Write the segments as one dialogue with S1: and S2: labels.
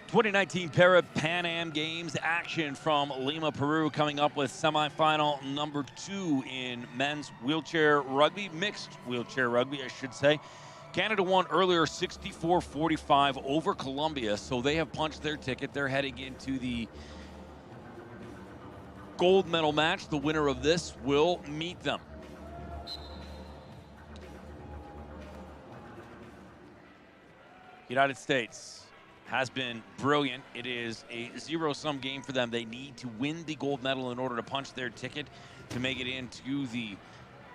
S1: 2019 Parapan Am Games action from Lima, Peru, coming up with semifinal number 2 in men's wheelchair rugby, mixed wheelchair rugby, I should say. Canada won earlier 64-45 over Colombia, so they have punched their ticket. They're heading into the gold medal match. The winner of this will meet them. United States has been brilliant. It is a zero-sum game for them. They need to win the gold medal in order to punch their ticket to make it into the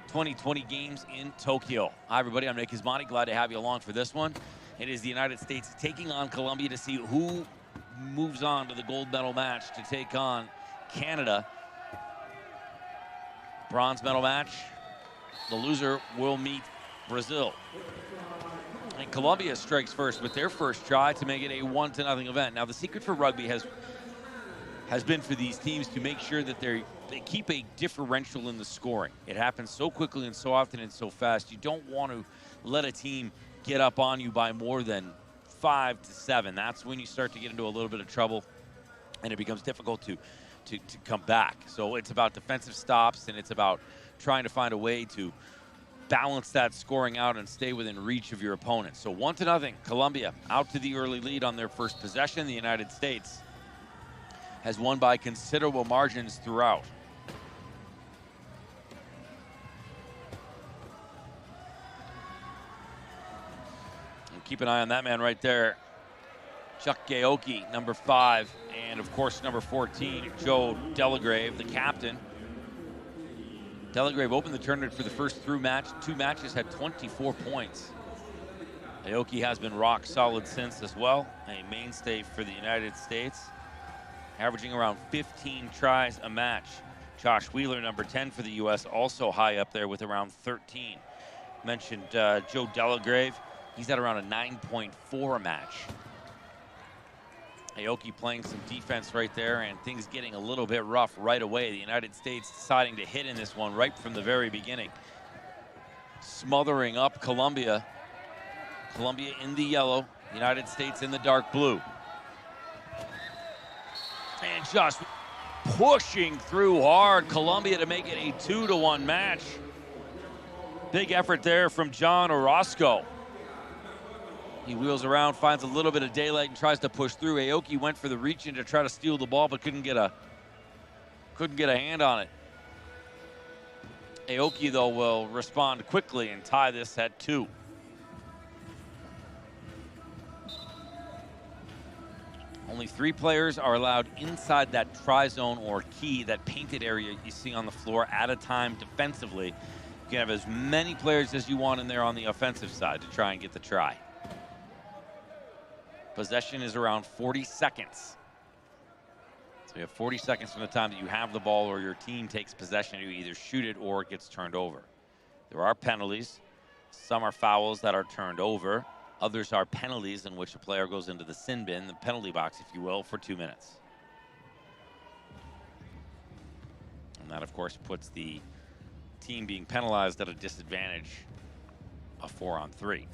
S1: 2020 games in Tokyo. Hi, everybody. I'm Nick Ismani. Glad to have you along for this one. It is the United States taking on Colombia to see who moves on to the gold medal match to take on Canada. Bronze medal match. The loser will meet Brazil. And Colombia strikes first with their first try to make it a 1-0 event. Now, the secret for rugby has been for these teams to make sure that they keep a differential in the scoring. It happens so quickly and so often and so fast. You don't want to let a team get up on you by more than 5 to 7. That's when you start to get into a little bit of trouble, and it becomes difficult to come back. So it's about defensive stops, and it's about trying to find a way to balance that scoring out and stay within reach of your opponent. So 1-0, Colombia out to the early lead on their first possession. The United States has won by considerable margins throughout. And keep an eye on that man right there, Chuck Gaoki, number 5, and of course number 14, Joe Delagrave, the captain. Delagrave opened the tournament for the first 2 matches, had 24 points. Aoki has been rock solid since as well, a mainstay for the United States, averaging around 15 tries a match. Josh Wheeler, number 10 for the U.S., also high up there with around 13. Mentioned Joe Delagrave, he's at around a 9.4 a match. Aoki playing some defense right there, and things getting a little bit rough right away. The United States deciding to hit in this one right from the very beginning. Smothering up Colombia. Colombia in the yellow, United States in the dark blue. And just pushing through hard, Colombia to make it a 2-1 match. Big effort there from John Orozco. He wheels around, finds a little bit of daylight, and tries to push through. Aoki went for the reach-in to try to steal the ball, but couldn't get a hand on it. Aoki, though, will respond quickly and tie this at 2. Only 3 players are allowed inside that try zone or key, that painted area you see on the floor, at a time defensively. You can have as many players as you want in there on the offensive side to try and get the try. Possession is around 40 seconds. So you have 40 seconds from the time that you have the ball or your team takes possession. You either shoot it or it gets turned over. There are penalties. Some are fouls that are turned over. Others are penalties in which a player goes into the sin bin, the penalty box, if you will, for 2 minutes. And that, of course, puts the team being penalized at a disadvantage of 4-on-3.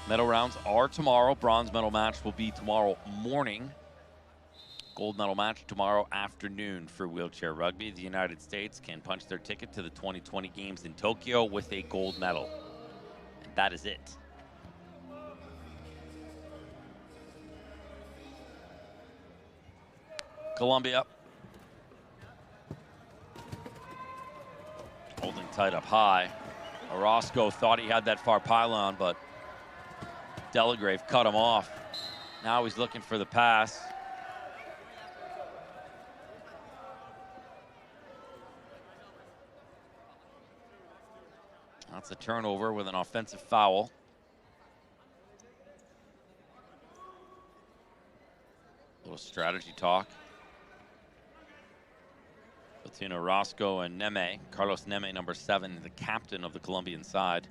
S1: Medal rounds are tomorrow. Bronze medal match will be tomorrow morning. Gold medal match tomorrow afternoon for wheelchair rugby. The United States can punch their ticket to the 2020 games in Tokyo with a gold medal. And that is it. Colombia. Holding tight up high. Orozco thought he had that far pylon, but Delagrave cut him off. Now he's looking for the pass. That's a turnover with an offensive foul. A little strategy talk between Orozco and Neme. Carlos Neme, number 7, the captain of the Colombian side.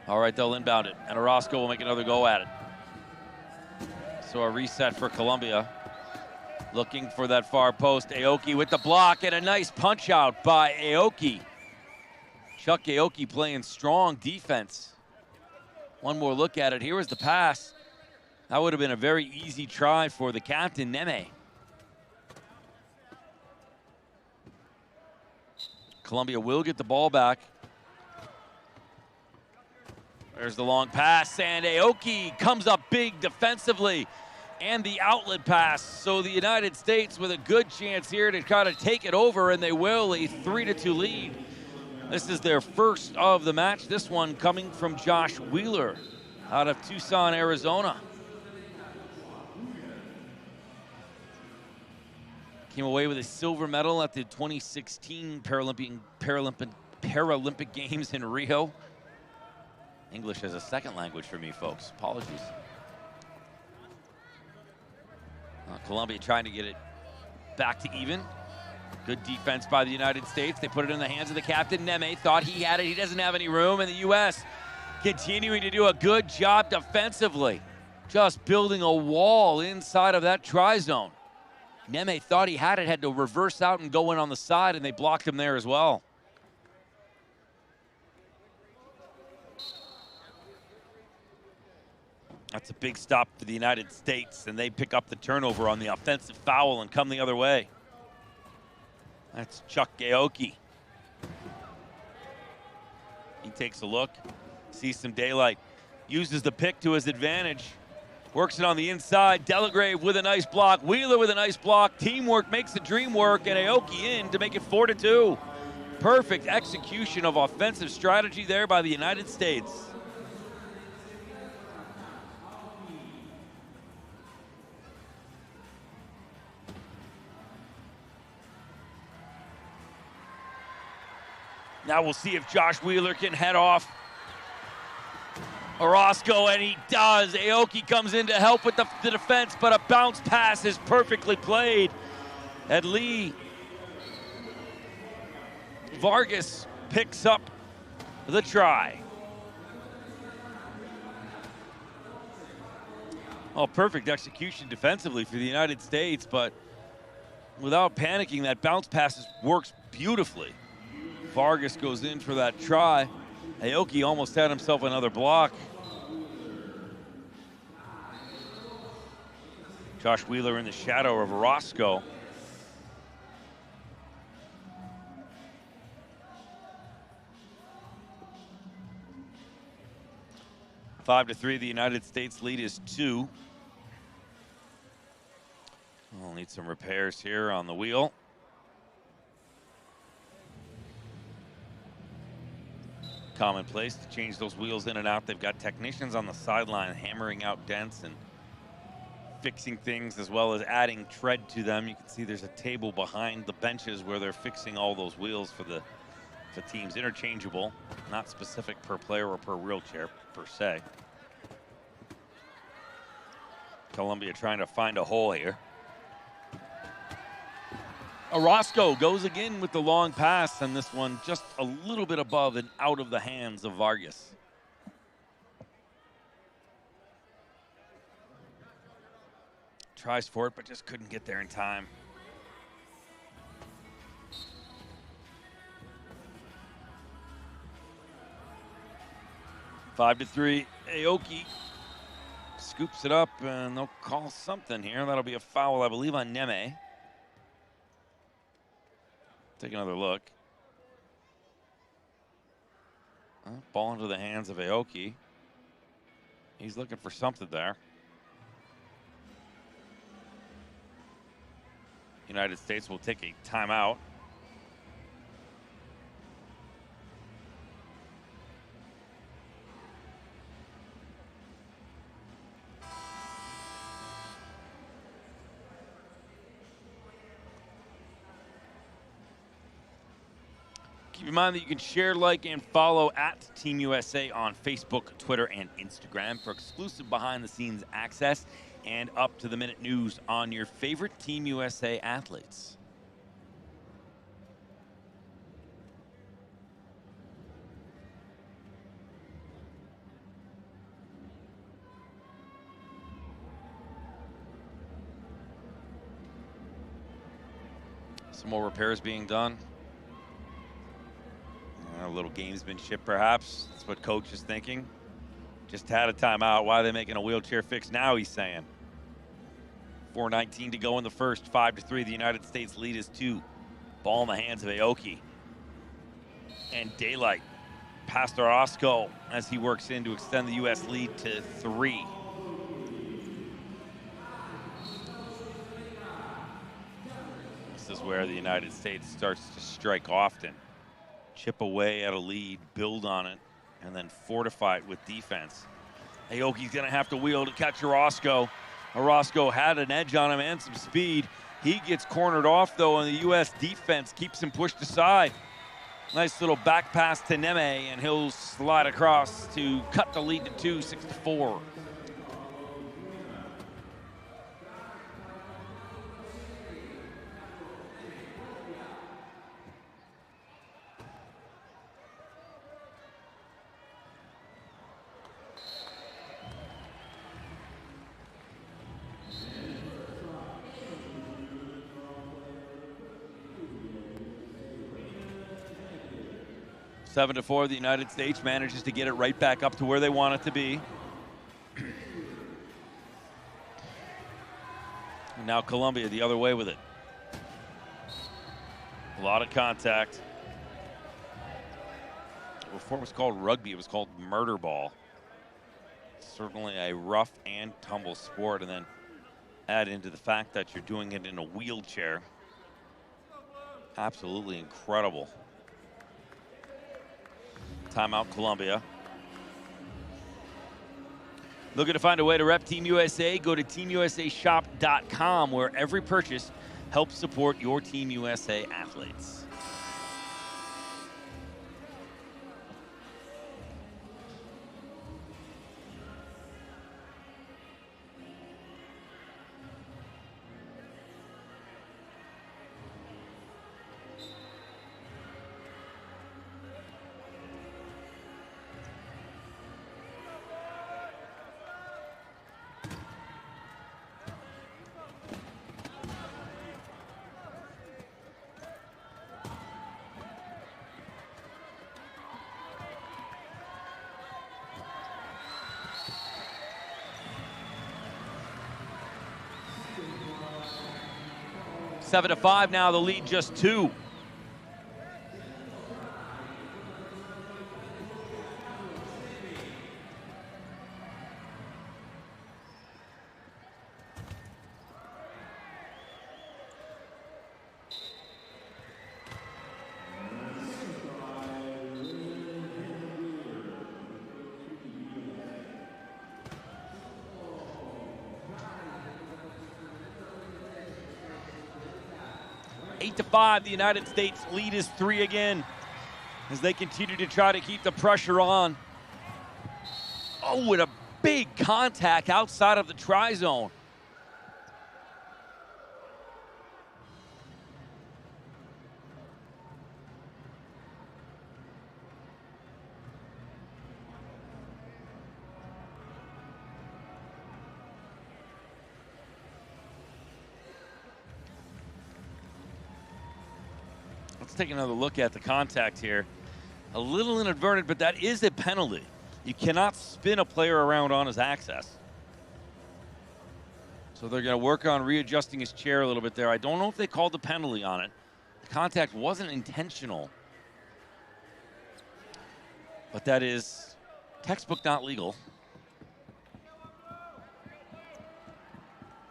S1: All right, they'll inbound it, and Orozco will make another go at it. So a reset for Colombia. Looking for that far post. Aoki with the block, and a nice punch out by Aoki. Chuck Aoki playing strong defense. One more look at it. Here was the pass. That would have been a very easy try for the captain, Neme. Colombia will get the ball back. There's the long pass, and Aoki comes up big defensively, and the outlet pass. So the United States with a good chance here to try to take it over, and they will, a 3-2 lead. This is their first of the match. This one coming from Josh Wheeler out of Tucson, Arizona. Came away with a silver medal at the 2016 Paralympic Games in Rio. English as a second language for me, folks. Apologies. Colombia trying to get it back to even. Good defense by the United States. They put it in the hands of the captain, Neme. Thought he had it. He doesn't have any room. And the U.S. continuing to do a good job defensively. Just building a wall inside of that try zone. Neme thought he had it, had to reverse out and go in on the side, and they blocked him there as well. That's a big stop for the United States, and they pick up the turnover on the offensive foul and come the other way. That's Chuck Aoki. He takes a look, sees some daylight, uses the pick to his advantage, works it on the inside. Delagrave with a nice block, Wheeler with a nice block. Teamwork makes the dream work, and Aoki in to make it 4-2. Perfect execution of offensive strategy there by the United States. Now we'll see if Josh Wheeler can head off Orozco, and he does. Aoki comes in to help with the defense, but a bounce pass is perfectly played. And Lee Vargas picks up the try. Oh, perfect execution defensively for the United States, but without panicking, that bounce pass works beautifully. Vargas goes in for that try. Aoki almost had himself another block. Josh Wheeler in the shadow of Orozco. 5-3, the United States lead is 2. We'll need some repairs here on the wheel. Commonplace to change those wheels in and out. They've got technicians on the sideline hammering out dents and fixing things, as well as adding tread to them. You can see there's a table behind the benches where they're fixing all those wheels for the teams. Interchangeable, not specific per player or per wheelchair per se. Colombia trying to find a hole here. Orozco goes again with the long pass, and this one just a little bit above and out of the hands of Vargas. Tries for it, but just couldn't get there in time. Five to 3, Aoki scoops it up, and they'll call something here. That'll be a foul, I believe, on Neme. Take another look. Ball into the hands of Aoki. He's looking for something there. United States will take a timeout. Keep in mind that you can share, like, and follow at Team USA on Facebook, Twitter, and Instagram for exclusive behind-the-scenes access and up-to-the-minute news on your favorite Team USA athletes. Some more repairs being done. A little little gamesmanship, perhaps. That's what coach is thinking. Just had a timeout. Why are they making a wheelchair fix now, he's saying. 4:19 to go in the first. 5-3. The United States lead is 2. Ball in the hands of Aoki. And daylight past Orozco as he works in to extend the U.S. lead to 3. This is where the United States starts to strike often. Chip away at a lead, build on it, and then fortify it with defense. Aoki's gonna have to wheel to catch Orozco. Orozco had an edge on him and some speed. He gets cornered off though, and the U.S. defense keeps him pushed aside. Nice little back pass to Neme, and he'll slide across to cut the lead to 2, 6-4. Seven to 4, the United States manages to get it right back up to where they want it to be. And now Colombia the other way with it. A lot of contact. Before it was called rugby, it was called murder ball. Certainly a rough and tumble sport, and then add into the fact that you're doing it in a wheelchair. Absolutely incredible. Timeout, Colombia. Looking to find a way to rep Team USA? Go to teamusashop.com, where every purchase helps support your Team USA athletes. Seven to 5 now, the lead just 2. To 5, the United States lead is 3 again as they continue to try to keep the pressure on. Oh, and a big contact outside of the try zone. Take another look at the contact here. A little inadvertent, but that is a penalty. You cannot spin a player around on his access. So they're going to work on readjusting his chair a little bit there. I don't know if they called the penalty on it. The contact wasn't intentional. But that is textbook not legal.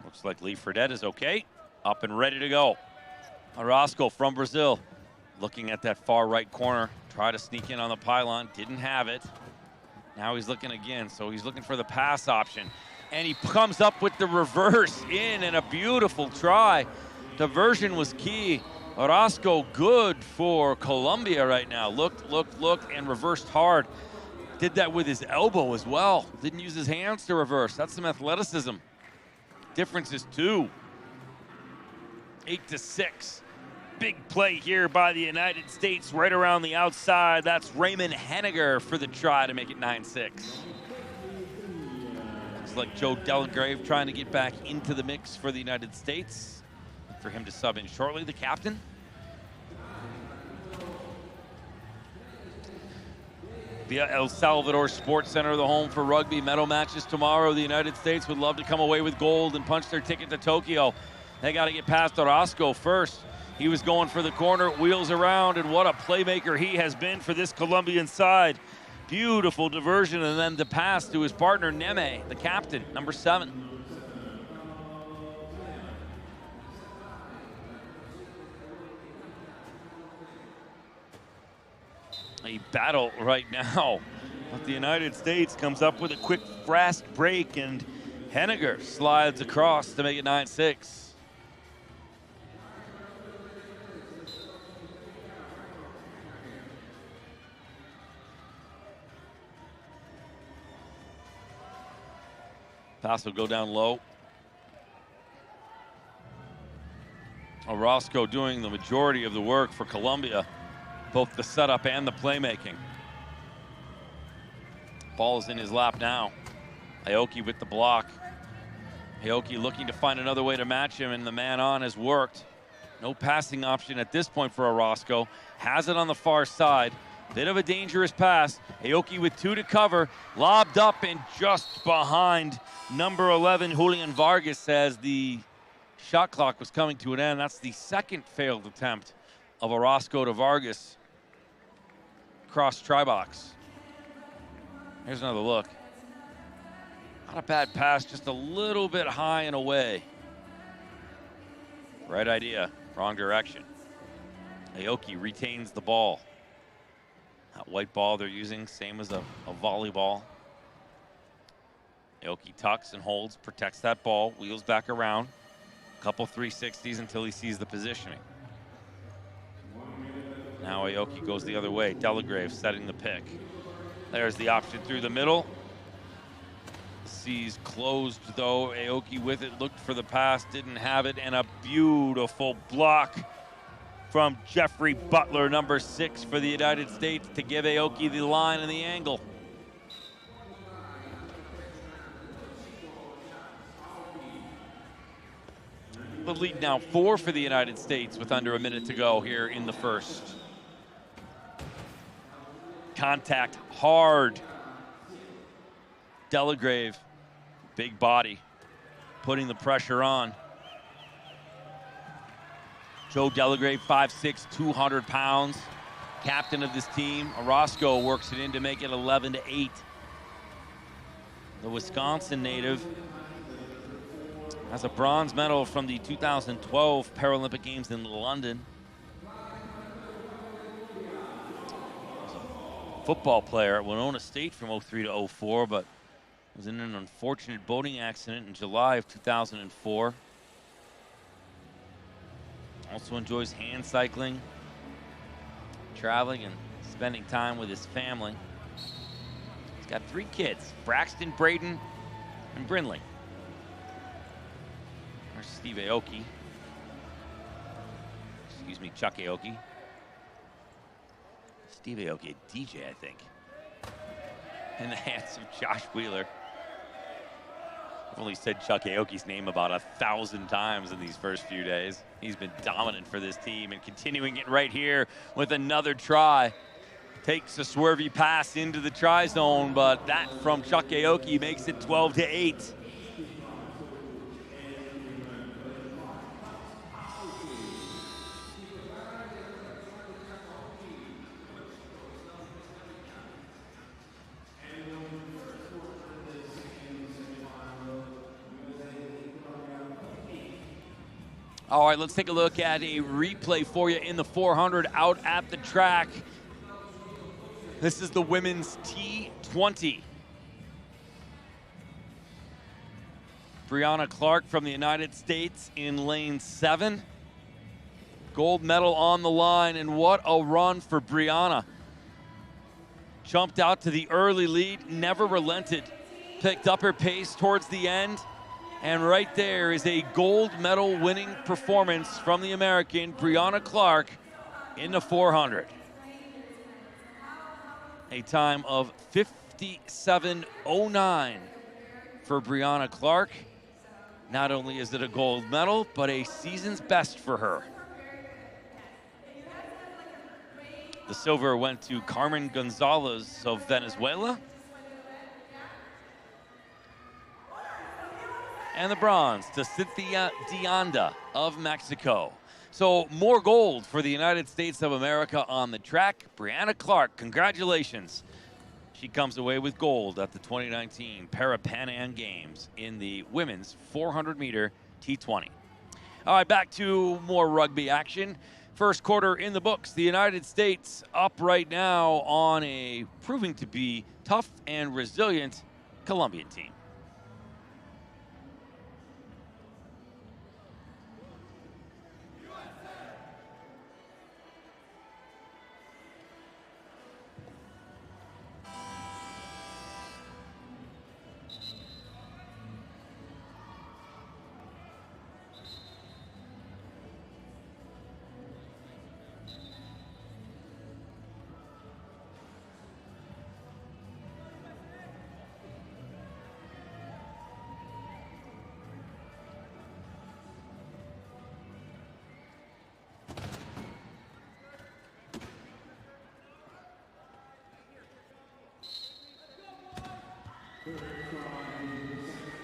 S1: Looks like Lee Fredette is okay. Up and ready to go. Orozco from Brazil. Looking at that far right corner, try to sneak in on the pylon, didn't have it. Now he's looking again, so he's looking for the pass option. And he comes up with the reverse in, and a beautiful try. Diversion was key. Orozco good for Colombia right now. Looked, and reversed hard. Did that with his elbow as well. Didn't use his hands to reverse. That's some athleticism. Difference is 2. 8 to 6. Big play here by the United States right around the outside. That's Raymond Henniger for the try to make it 9-6. Looks like Joe Dellengrave trying to get back into the mix for the United States. For him to sub in shortly, the captain. The El Salvador Sports Center, the home for rugby medal matches tomorrow. The United States would love to come away with gold and punch their ticket to Tokyo. They got to get past Orozco first. He was going for the corner, wheels around, and what a playmaker he has been for this Colombian side. Beautiful diversion, and then the pass to his partner, Neme, the captain, number 7. A battle right now, but the United States comes up with a quick, fast break, and Henniger slides across to make it 9-6. Pass will go down low. Orozco doing the majority of the work for Colombia, both the setup and the playmaking. Ball is in his lap now. Aoki with the block. Aoki looking to find another way to match him, and the man on has worked. No passing option at this point for Orozco. Has it on the far side. Bit of a dangerous pass. Aoki with 2 to cover. Lobbed up and just behind number 11, Julian Vargas, as the shot clock was coming to an end. That's the second failed attempt of Orozco to Vargas. Cross try box. Here's another look. Not a bad pass, just a little bit high and away. Right idea, wrong direction. Aoki retains the ball. That white ball they're using, same as a volleyball. Aoki tucks and holds, protects that ball, wheels back around. Couple 360s until he sees the positioning. Now Aoki goes the other way. Delagrave setting the pick. There's the option through the middle. Sees closed though. Aoki with it, looked for the pass, didn't have it, and a beautiful block from Jeffrey Butler, number 6 for the United States, to give Aoki the line and the angle. The lead now 4 for the United States with under a minute to go here in the first. Contact hard. Delagrave, big body, putting the pressure on. Joe Delagrave, 5'6", 200 pounds, captain of this team. Orozco works it in to make it 11-8. The Wisconsin native has a bronze medal from the 2012 Paralympic Games in London. Football player at Winona State from 03 to 04, but was in an unfortunate boating accident in July of 2004. Also enjoys hand cycling, traveling, and spending time with his family. He's got 3 kids, Braxton, Braden, and Brinley. There's Steve Aoki. Excuse me, Chuck Aoki. Steve Aoki, a DJ, I think. In the hands of Josh Wheeler. I've only said Chuck Aoki's name about 1,000 times in these first few days. He's been dominant for this team and continuing it right here with another try. Takes a swervy pass into the try zone, but that from Chuck Aoki makes it 12-8. All right, let's take a look at a replay for you in the 400 out at the track. This is the women's T20. Brianna Clark from the United States in lane 7. Gold medal on the line, and what a run for Brianna. Jumped out to the early lead, never relented. Picked up her pace towards the end. And right there is a gold medal winning performance from the American, Brianna Clark, in the 400. A time of 57:09 for Brianna Clark. Not only is it a gold medal, but a season's best for her. The silver went to Carmen Gonzalez of Venezuela. And the bronze to Cynthia Deanda of Mexico. So more gold for the United States of America on the track. Brianna Clark, congratulations. She comes away with gold at the 2019 Parapan American Games in the women's 400-meter T20. All right, back to more rugby action. First quarter in the books. The United States up right now on a proving to be tough and resilient Colombian team.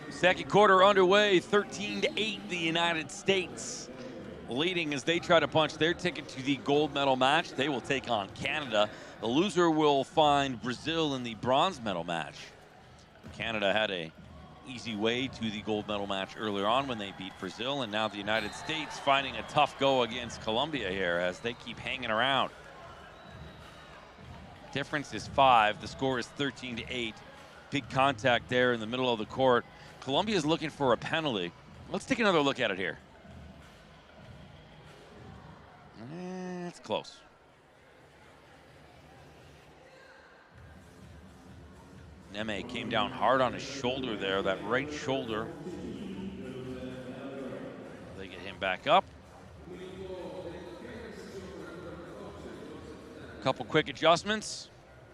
S1: Second quarter underway, 13-8, the United States leading as they try to punch their ticket to the gold medal match. They will take on Canada. The loser will find Brazil in the bronze medal match. Canada had a easy way to the gold medal match earlier on when they beat Brazil, and now the United States finding a tough go against Colombia here as they keep hanging around. Difference is 5. The score is 13-8. Big contact there in the middle of the court. Colombia is looking for a penalty. Let's take another look at it here. It's close. Neme came down hard on his shoulder there, that right shoulder. They get him back up. Couple quick adjustments.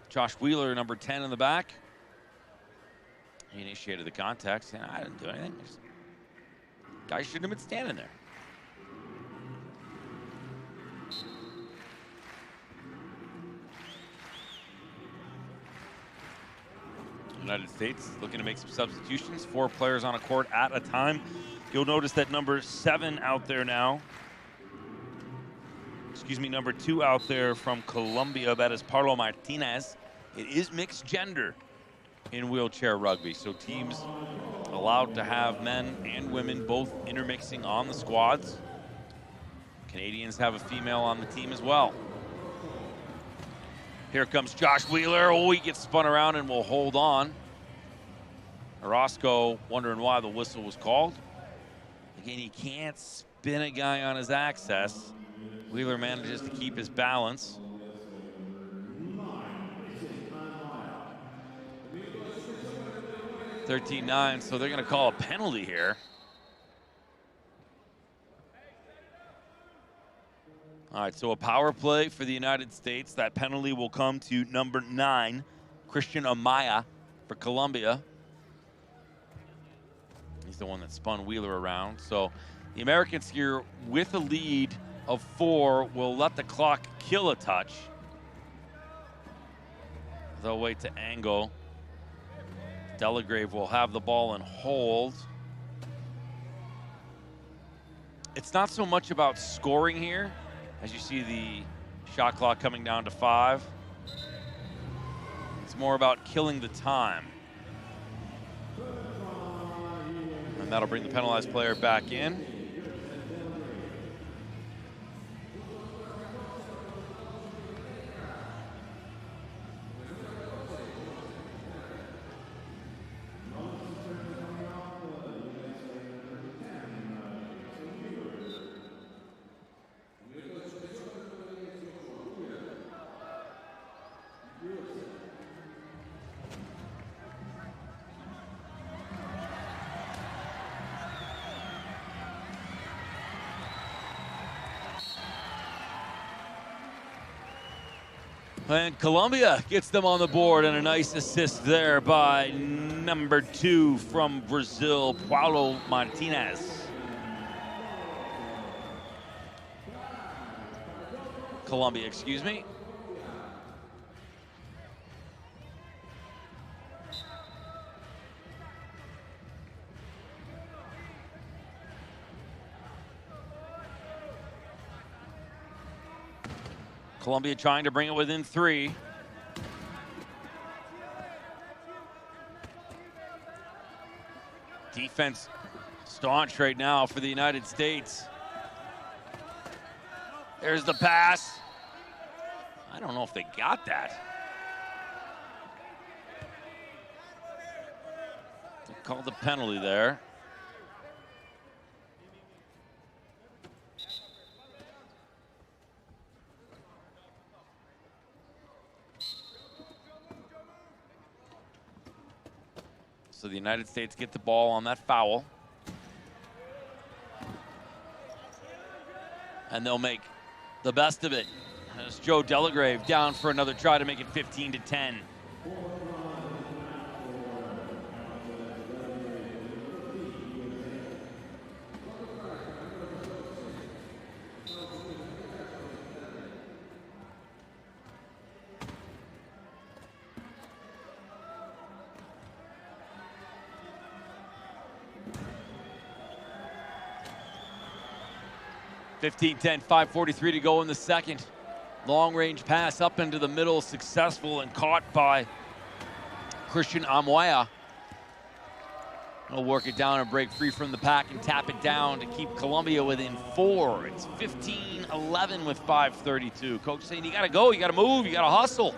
S1: Josh Wheeler, number 10 in the back. He initiated the contact. I didn't do anything. Guy shouldn't have been standing there. United States looking to make some substitutions. 4 players on a court at a time. You'll notice that number 7 out there now. Excuse me, number 2 out there from Colombia. That is Paulo Martinez. It is mixed gender in wheelchair rugby, so teams allowed to have men and women both intermixing on the squads. Canadians have a female on the team as well. Here comes Josh Wheeler. Oh, he gets spun around and will hold on. Orozco wondering why the whistle was called. Again, he can't spin a guy on his access. Wheeler manages to keep his balance. 13-9, so they're going to call a penalty here. All right, so a power play for the United States. That penalty will come to number 9, Christian Amaya for Colombia. He's the one that spun Wheeler around. So the Americans here with a lead of 4 will let the clock kill a touch. They'll wait to angle. Delagrave will have the ball and hold. It's not so much about scoring here, as you see the shot clock coming down to 5. It's more about killing the time. And that'll bring the penalized player back in. And Colombia gets them on the board, and a nice assist there by number 2 from Brazil, Paulo Martinez. Colombia, excuse me. Colombia trying to bring it within 3. Defense staunch right now for the United States. There's the pass. I don't know if they got that. They called the penalty there. So the United States get the ball on that foul. And they'll make the best of it. As Joe Delagrave down for another try to make it 15-10. (15-10), 5:43 to go in the second. Long-range pass up into the middle, successful and caught by Christian Amoya. He'll work it down and break free from the pack and tap it down to keep Colombia within 4. It's 15-11 with 5:32. Coach saying, you gotta go, you gotta move, you gotta hustle.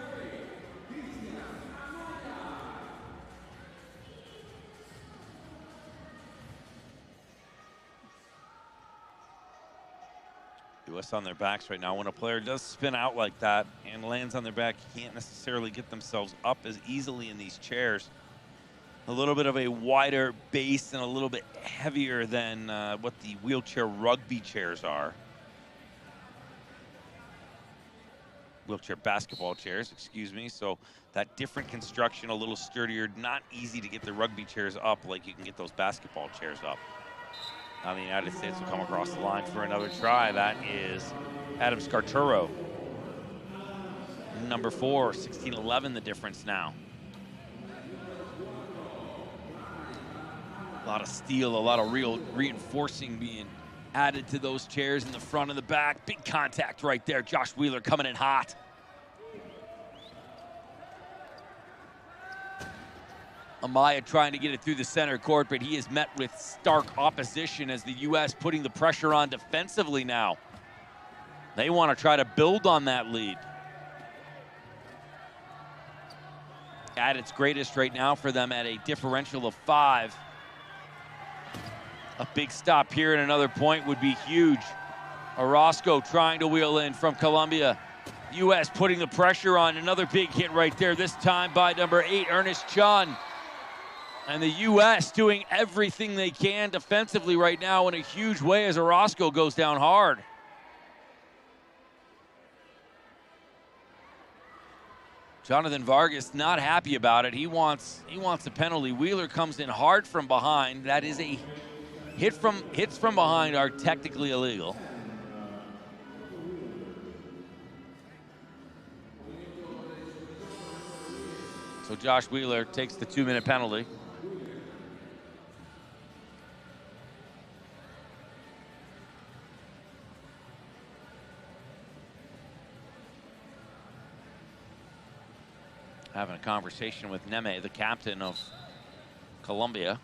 S1: U.S. on their backs right now. When a player does spin out like that and lands on their back, you can't necessarily get themselves up as easily in these chairs. A little bit of a wider base and a little bit heavier than what the wheelchair rugby chairs are. Wheelchair basketball chairs, excuse me. So that different construction, a little sturdier, not easy to get the rugby chairs up like you can get those basketball chairs up. Now the United States will come across the line for another try. That is Adam Scarturo. Number 4, 16-11 the difference now. A lot of steel, a lot of real reinforcing being added to those chairs in the front and the back. Big contact right there. Josh Wheeler coming in hot. Amaya trying to get it through the center court, but he is met with stark opposition as the U.S. putting the pressure on defensively now. They want to try to build on that lead. At its greatest right now for them at a differential of 5. A big stop here and another point would be huge. Orozco trying to wheel in from Colombia. U.S. putting the pressure on. Another big hit right there, this time by number 8, Ernest Chun. And the U.S. doing everything they can defensively right now in a huge way as Orozco goes down hard. Jonathan Vargas not happy about it. He wants a penalty. Wheeler comes in hard from behind. That is a hits from behind are technically illegal. So Josh Wheeler takes the 2-minute penalty. Having a conversation with Neme, the captain of Colombia.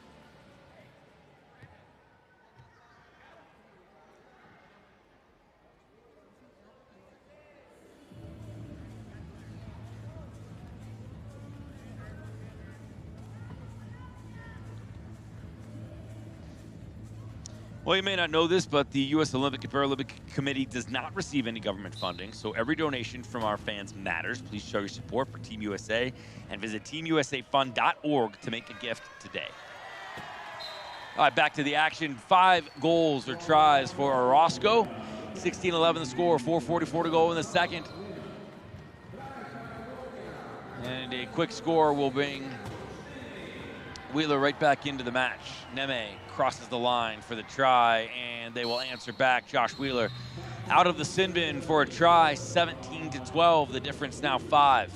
S1: Well, you may not know this, but the U.S. Olympic and Paralympic Committee does not receive any government funding, so every donation from our fans matters. Please show your support for Team USA and visit teamusafund.org to make a gift today. All right, back to the action. 5 goals or tries for Orozco. 16-11 the score, 4:44 to go in the second. And a quick score will bring Wheeler right back into the match. Neme crosses the line for the try, and they will answer back. Josh Wheeler out of the sin bin for a try, 17-12. The difference now 5.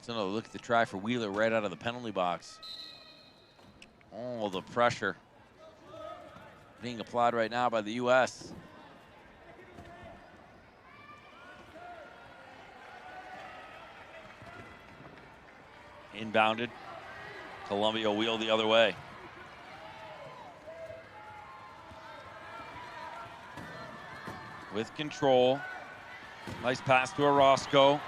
S1: So another look at the try for Wheeler right out of the penalty box. Oh, the pressure being applied right now by the U.S. Inbounded. Colombia wheel the other way. With control. Nice pass to Orozco.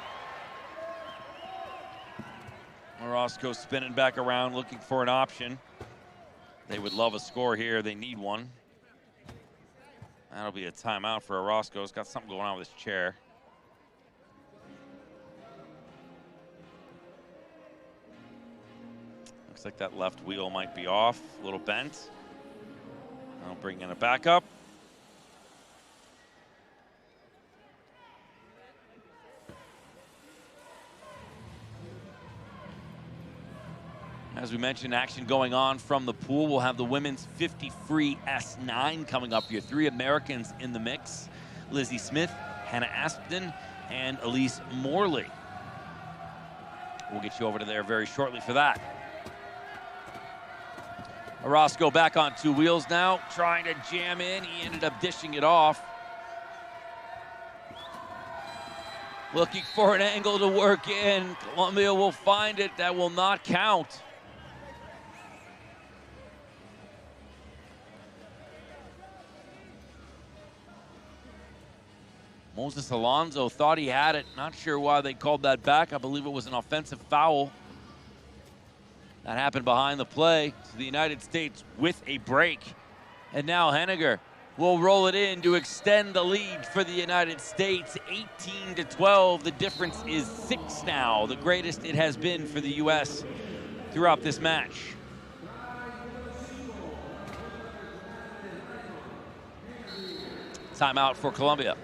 S1: Orozco spinning back around, looking for an option. They would love a score here. They need one. That'll be a timeout for Orozco. He's got something going on with his chair. Looks like that left wheel might be off, a little bent. I'll bring in a backup. As we mentioned, action going on from the pool. We'll have the women's 50 free S9 coming up here. 3 Americans in the mix. Lizzie Smith, Hannah Aspden, and Elise Morley. We'll get you over to there very shortly for that. Orozco back on 2 wheels now, trying to jam in. He ended up dishing it off. Looking for an angle to work in. Colombia will find it. That will not count. Moses Alonso thought he had it. Not sure why they called that back. I believe it was an offensive foul. That happened behind the play. So the United States with a break. And now Henniger will roll it in to extend the lead for the United States. 18-12. The difference is 6 now. The greatest it has been for the U.S. throughout this match. Timeout for Colombia.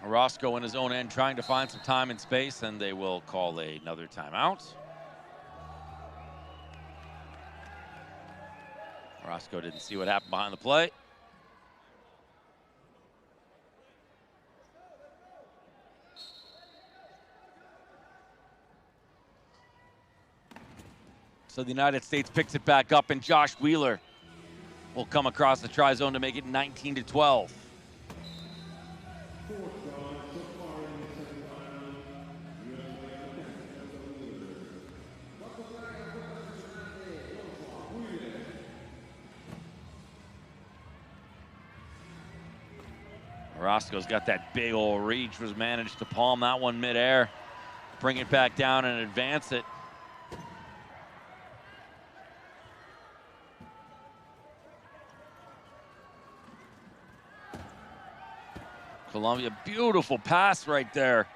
S1: Orozco in his own end trying to find some time and space, and they will call another timeout. Orozco didn't see what happened behind the play. So the United States picks it back up, and Josh Wheeler will come across the try zone to make it 19-12. Orozco's got that big old reach, was managed to palm that one midair, bring it back down and advance it. Colombia, beautiful pass right there.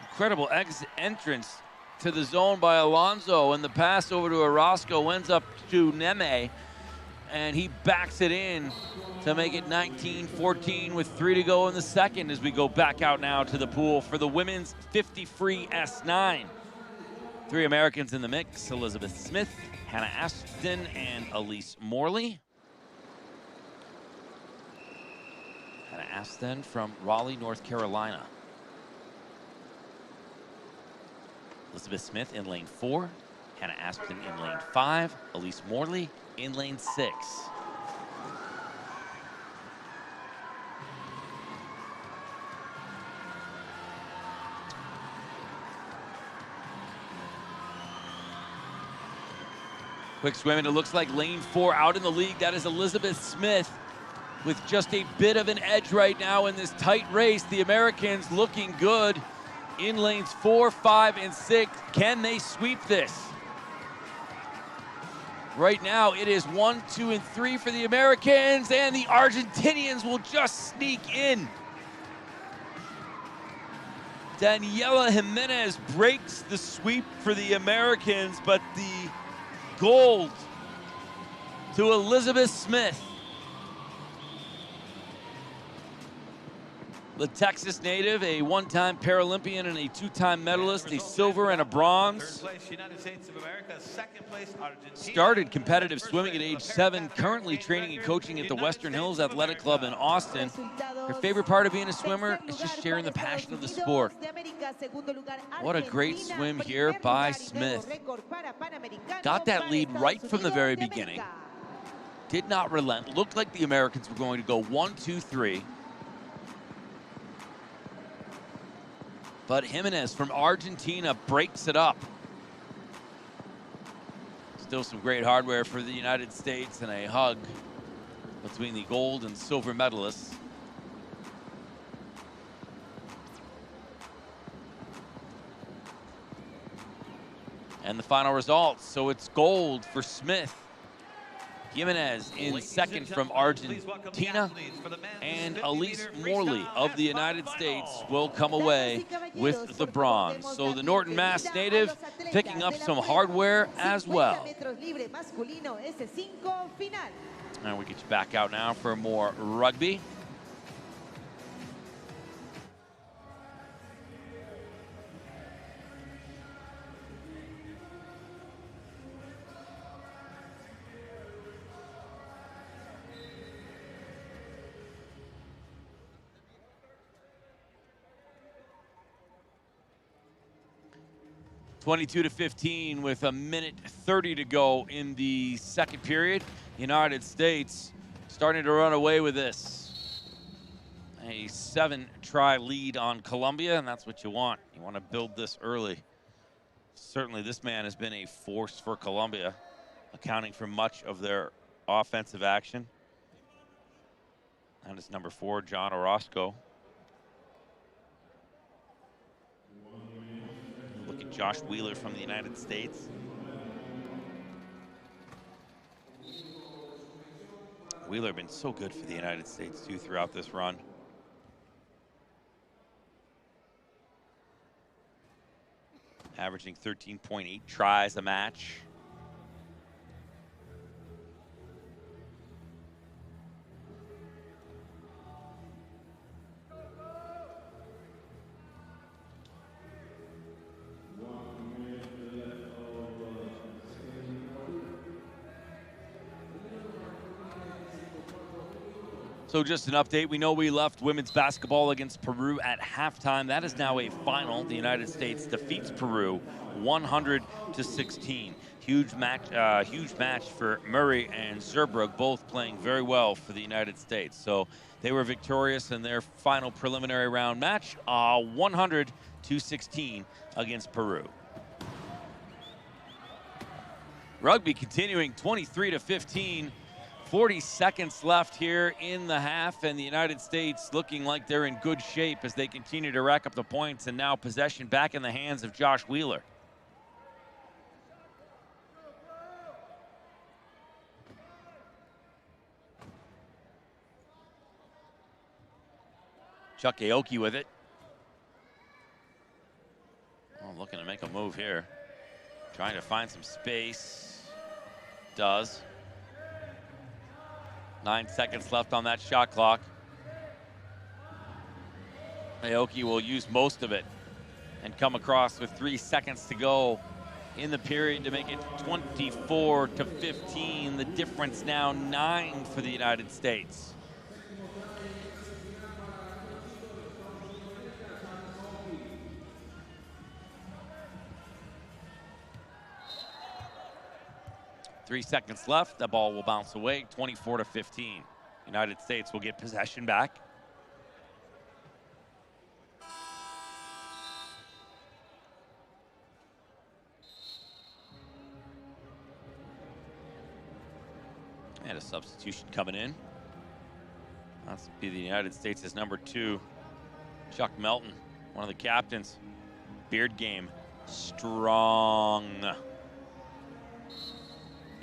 S1: Incredible entrance to the zone by Alonso, and the pass over to Orozco ends up to Neme, and he backs it in to make it 19-14 with 3 to go in the second as we go back out now to the pool for the women's 50 free S9. 3 Americans in the mix: Elizabeth Smith, Hannah Aspden, and Elise Morley. Hannah Aspden from Raleigh, North Carolina. Elizabeth Smith in lane 4, Hannah Aspden in lane 5, Elise Morley in lane 6. Quick swim, and it looks like lane 4 out in the league. That is Elizabeth Smith with just a bit of an edge right now in this tight race. The Americans looking good in lanes 4, 5, and 6. Can they sweep this? Right now, it is 1, 2, and 3 for the Americans, and the Argentinians will just sneak in. Daniela Jimenez breaks the sweep for the Americans, but the gold to Elizabeth Smith. The Texas native, a one-time Paralympian and a two-time medalist, a silver and a bronze.
S2: Third place, United States of America. Second place, Argentina.
S1: Started competitive swimming at age 7, currently training and coaching at the Western Hills Athletic Club in Austin. Her favorite part of being a swimmer is just sharing the passion of the sport. What a great swim here by Smith. Got that lead right from the very beginning. Did not relent. Looked like the Americans were going to go 1, 2, 3. But Jimenez from Argentina breaks it up. Still some great hardware for the United States and a hug between the gold and silver medalists. And the final results. So it's gold for Smith. Jimenez in second from Argentina, and Elise Morley of the United States will come away with the bronze. So the Norton, Mass native picking up some hardware as well. And we get you back out now for more rugby. (22-15) with a minute 30 to go in the second period. United States starting to run away with this. A 7-try lead on Colombia, and that's what you want. You want to build this early. Certainly this man has been a force for Colombia, accounting for much of their offensive action. And it's number 4, John Orozco. Look at Josh Wheeler from the United States. Wheeler been so good for the United States too throughout this run. Averaging 13.8 tries a match. So just an update, we know we left women's basketball against Peru at halftime. That is now a final. The United States defeats Peru 100-16. Huge match for Murray and Zerbrug, both playing very well for the United States. So they were victorious in their final preliminary round match, 100-16 against Peru. Rugby continuing 23-15. 40 seconds left here in the half, and the United States looking like they're in good shape as they continue to rack up the points, and now possession back in the hands of Josh Wheeler. Chuck Aoki with it. Oh, looking to make a move here. Trying to find some space. Does. 9 seconds left on that shot clock. Aoki will use most of it and come across with 3 seconds to go in the period to make it 24-15. The difference now 9 for the United States. Three seconds left, the ball will bounce away, 24-15. United States will get possession back. And a substitution coming in. That's be the United States' number 2, Chuck Melton, one of the captains. Beard game, strong.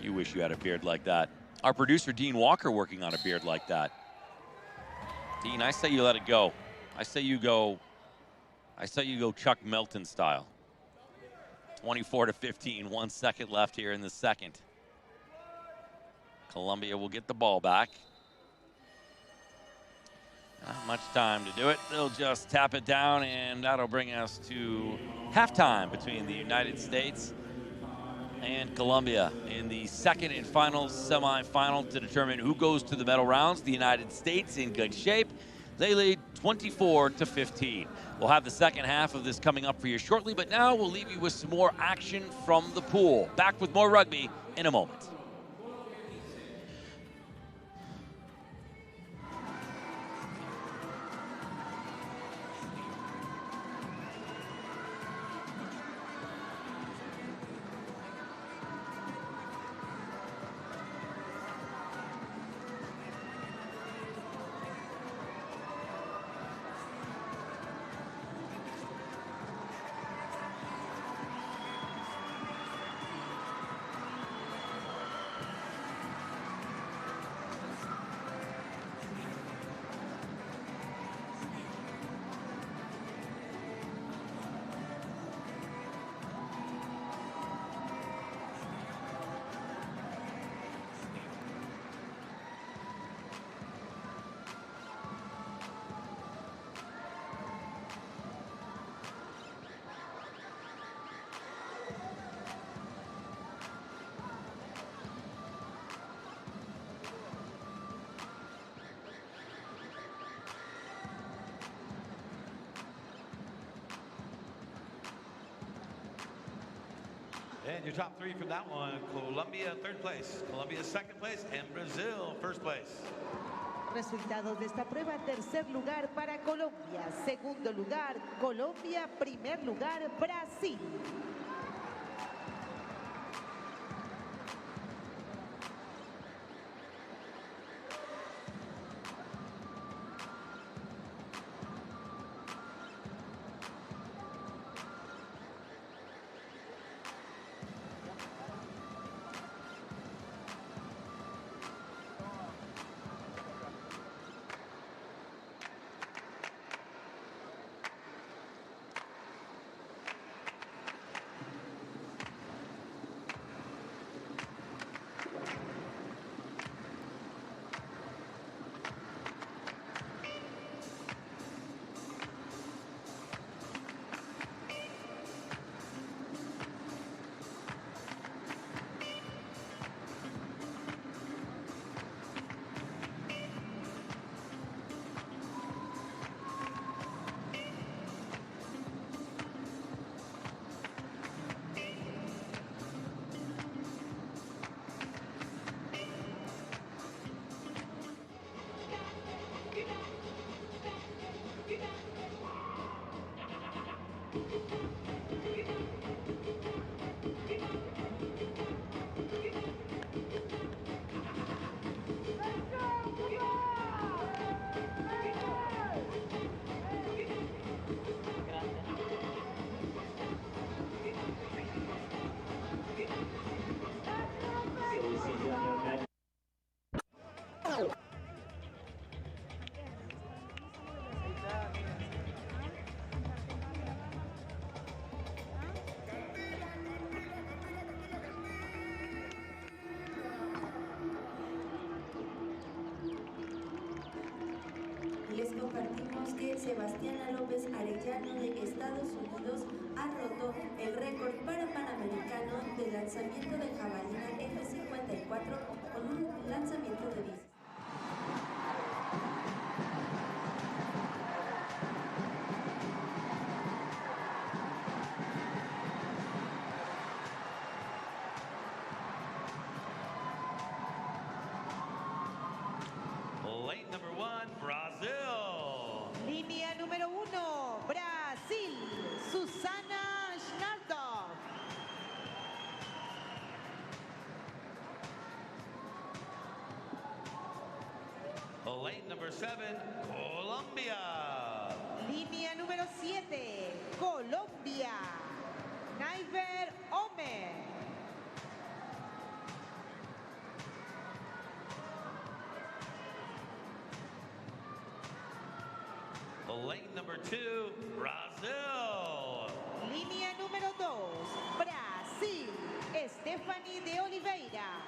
S1: You wish you had a beard like that. Our producer, Dean Walker, working on a beard like that. Dean, I say you let it go. I say you go Chuck Melton style. 24-15, 1 second left here in the second. Colombia will get the ball back. Not much time to do it. They'll just tap it down, and that'll bring us to halftime between the United States and Colombia in the second and final semifinal to determine who goes to the medal rounds. The United States in good shape. They lead 24-15. We'll have the second half of this coming up for you shortly, but now we'll leave you with some more action from the pool. Back with more rugby in a moment.
S2: And your top three from that one: Colombia third place, Colombia second place, and Brazil first place.
S3: Resultados de esta prueba: tercer lugar para Colombia, segundo lugar Colombia, primer lugar Brasil.
S4: Les compartimos que Sebastiana López Arellano de Estados Unidos ha roto el récord Parapan Americano de lanzamiento de jabalina F54 con un lanzamiento de 10.
S2: Lane number one, Brazil.
S3: Línea número 1, Brasil, Susana Schnardoff.
S2: Lane number 7, Colombia.
S3: Línea número 7, Colombia, Naiver Omer.
S2: Lane number 2, Brazil.
S3: Línea número 2, Brasil, Stephanie de Oliveira.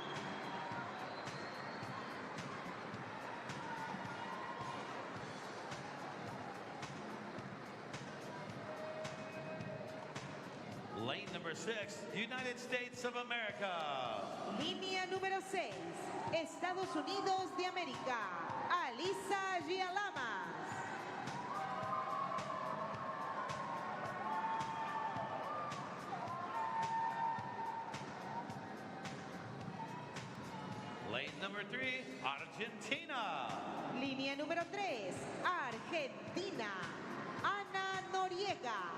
S2: Lane number 6, United States of America.
S3: Línea número 6, Estados Unidos de América, Alisa Gialamas.
S2: Lane number 3, Argentina.
S3: Línea número 3, Argentina, Ana Noriega.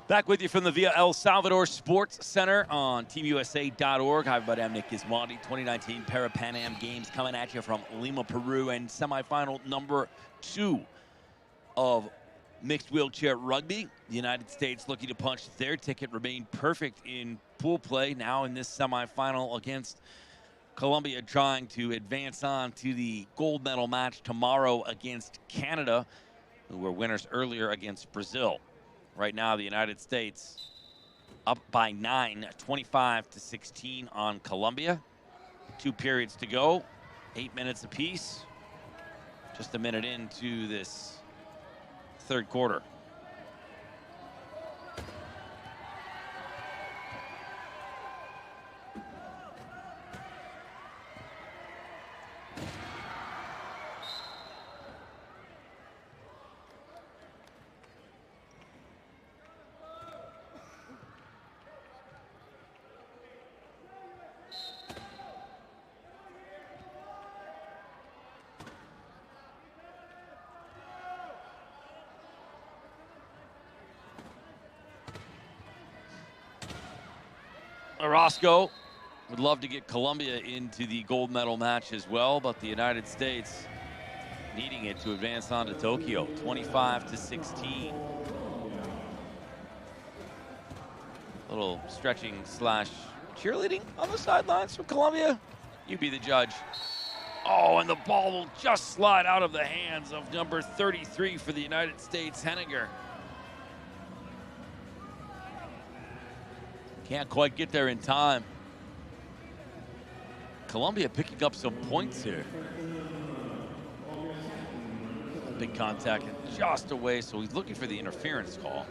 S1: Back with you from the Via El Salvador Sports Center on TeamUSA.org. Hi, everybody. I'm Nick Gismondi. 2019 Parapan Am Games coming at you from Lima, Peru, and semifinal number 2 of mixed wheelchair rugby. The United States looking to punch their ticket, remain perfect in pool play now in this semifinal against Colombia, trying to advance on to the gold medal match tomorrow against Canada, who were winners earlier against Brazil. Right now, the United States up by 9, 25-16 on Colombia. 2 periods to go, 8 minutes apiece. Just a minute into this third quarter. Orozco would love to get Colombia into the gold medal match as well, but the United States needing it to advance on to Tokyo, 25-16. Little stretching slash cheerleading on the sidelines from Colombia. You be the judge. Oh, and the ball will just slide out of the hands of number 33 for the United States, Henniger. Can't quite get there in time. Colombia picking up some points here. Big contact just away, so he's looking for the interference call.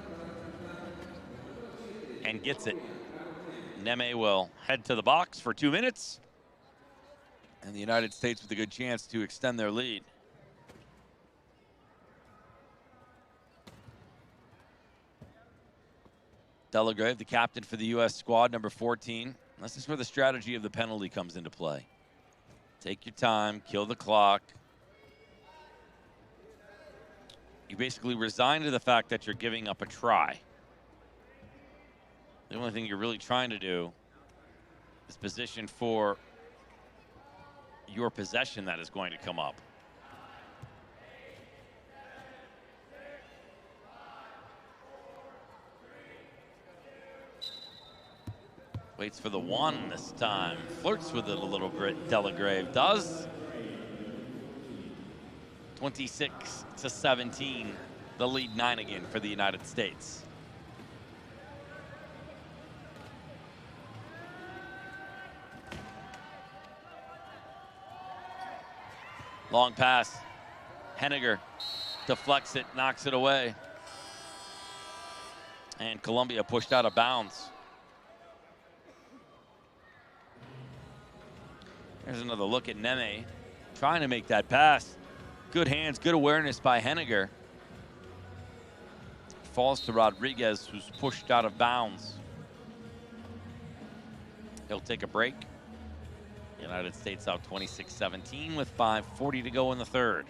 S1: And gets it. Neme will head to the box for 2 minutes. And the United States with a good chance to extend their lead. Delagrave, the captain for the U.S. squad, number 14. This is where the strategy of the penalty comes into play. Take your time, kill the clock. You basically resign to the fact that you're giving up a try. The only thing you're really trying to do is position for your possession that is going to come up. Waits for the 1 this time. Flirts with it a little bit, Delagrave does. 26-17, the lead 9 again for the United States. Long pass. Henniger deflects it, knocks it away. And Colombia pushed out of bounds. There's another look at Neme, trying to make that pass. Good hands, good awareness by Henniger. Falls to Rodriguez, who's pushed out of bounds. He'll take a break. United States out 26-17 with 5:40 to go in the third.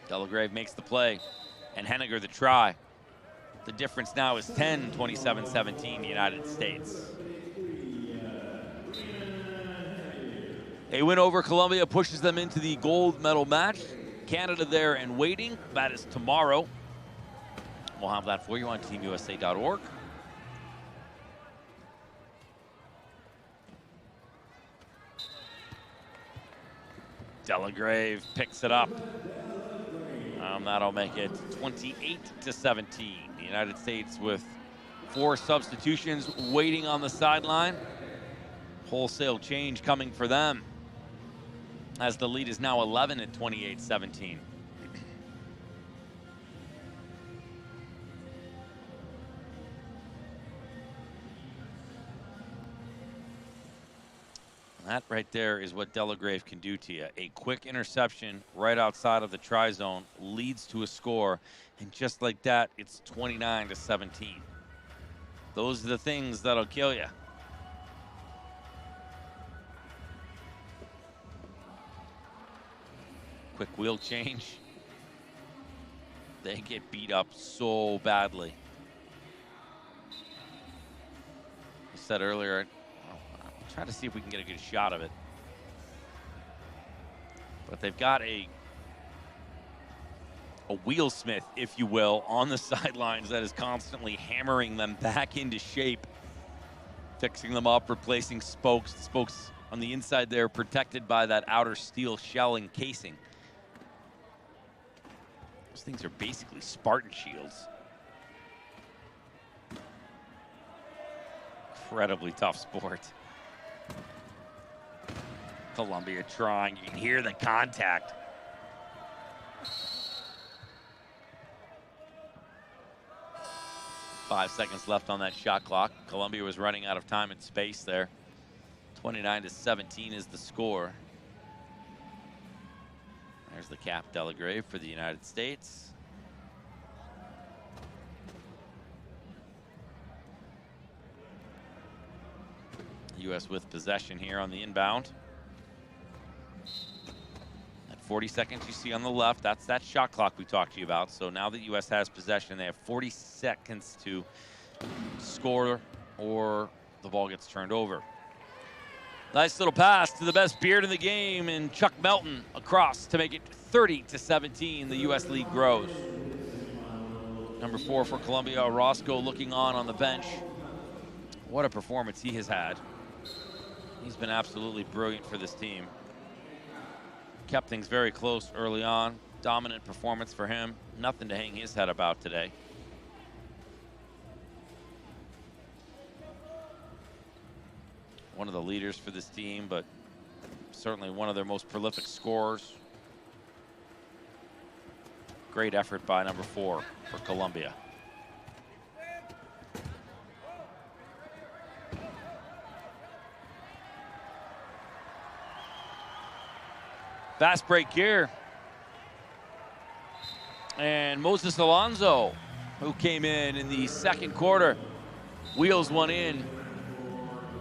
S1: Delagrave makes the play, and Henniger the try. The difference now is 10, 27-17, United States. A win over Colombia pushes them into the gold medal match. Canada there and waiting. That is tomorrow. We'll have that for you on teamusa.org. Delagrave picks it up. That'll make it 28-17. The United States with 4 substitutions waiting on the sideline. Wholesale change coming for them, as the lead is now 11 at 28-17. That right there is what Delagrave can do to you. A quick interception right outside of the try zone leads to a score, and just like that, it's 29-17. Those are the things that'll kill you. Quick wheel change. They get beat up so badly. I said earlier, try to see if we can get a good shot of it. But they've got a wheelsmith, if you will, on the sidelines that is constantly hammering them back into shape, fixing them up, replacing spokes. The spokes on the inside there protected by that outer steel shell and casing. Those things are basically Spartan shields. Incredibly tough sport. Colombia trying, you can hear the contact. Five seconds left on that shot clock. Colombia was running out of time and space there. 29-17 is the score. There's the cap, Delagrave, for the United States. U.S. with possession here on the inbound. 40 seconds you see on the left, that's that shot clock we talked to you about. So now that U.S. has possession, they have 40 seconds to score or the ball gets turned over. Nice little pass to the best beard in the game, and Chuck Melton across to make it 30-17. The U.S. lead grows. Number 4 for Colombia, Orozco looking on the bench. What a performance he has had. He's been absolutely brilliant for this team. Kept things very close early on. Dominant performance for him. Nothing to hang his head about today. One of the leaders for this team, but certainly one of their most prolific scorers. Great effort by number 4 for Colombia. Fast break here. And Moses Alonso, who came in the second quarter, wheels one in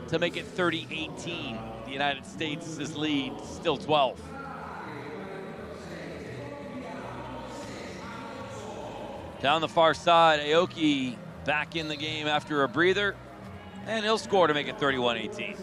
S1: to make it 30-18. The United States' lead still 12. Down the far side, Aoki back in the game after a breather, and he'll score to make it 31-18.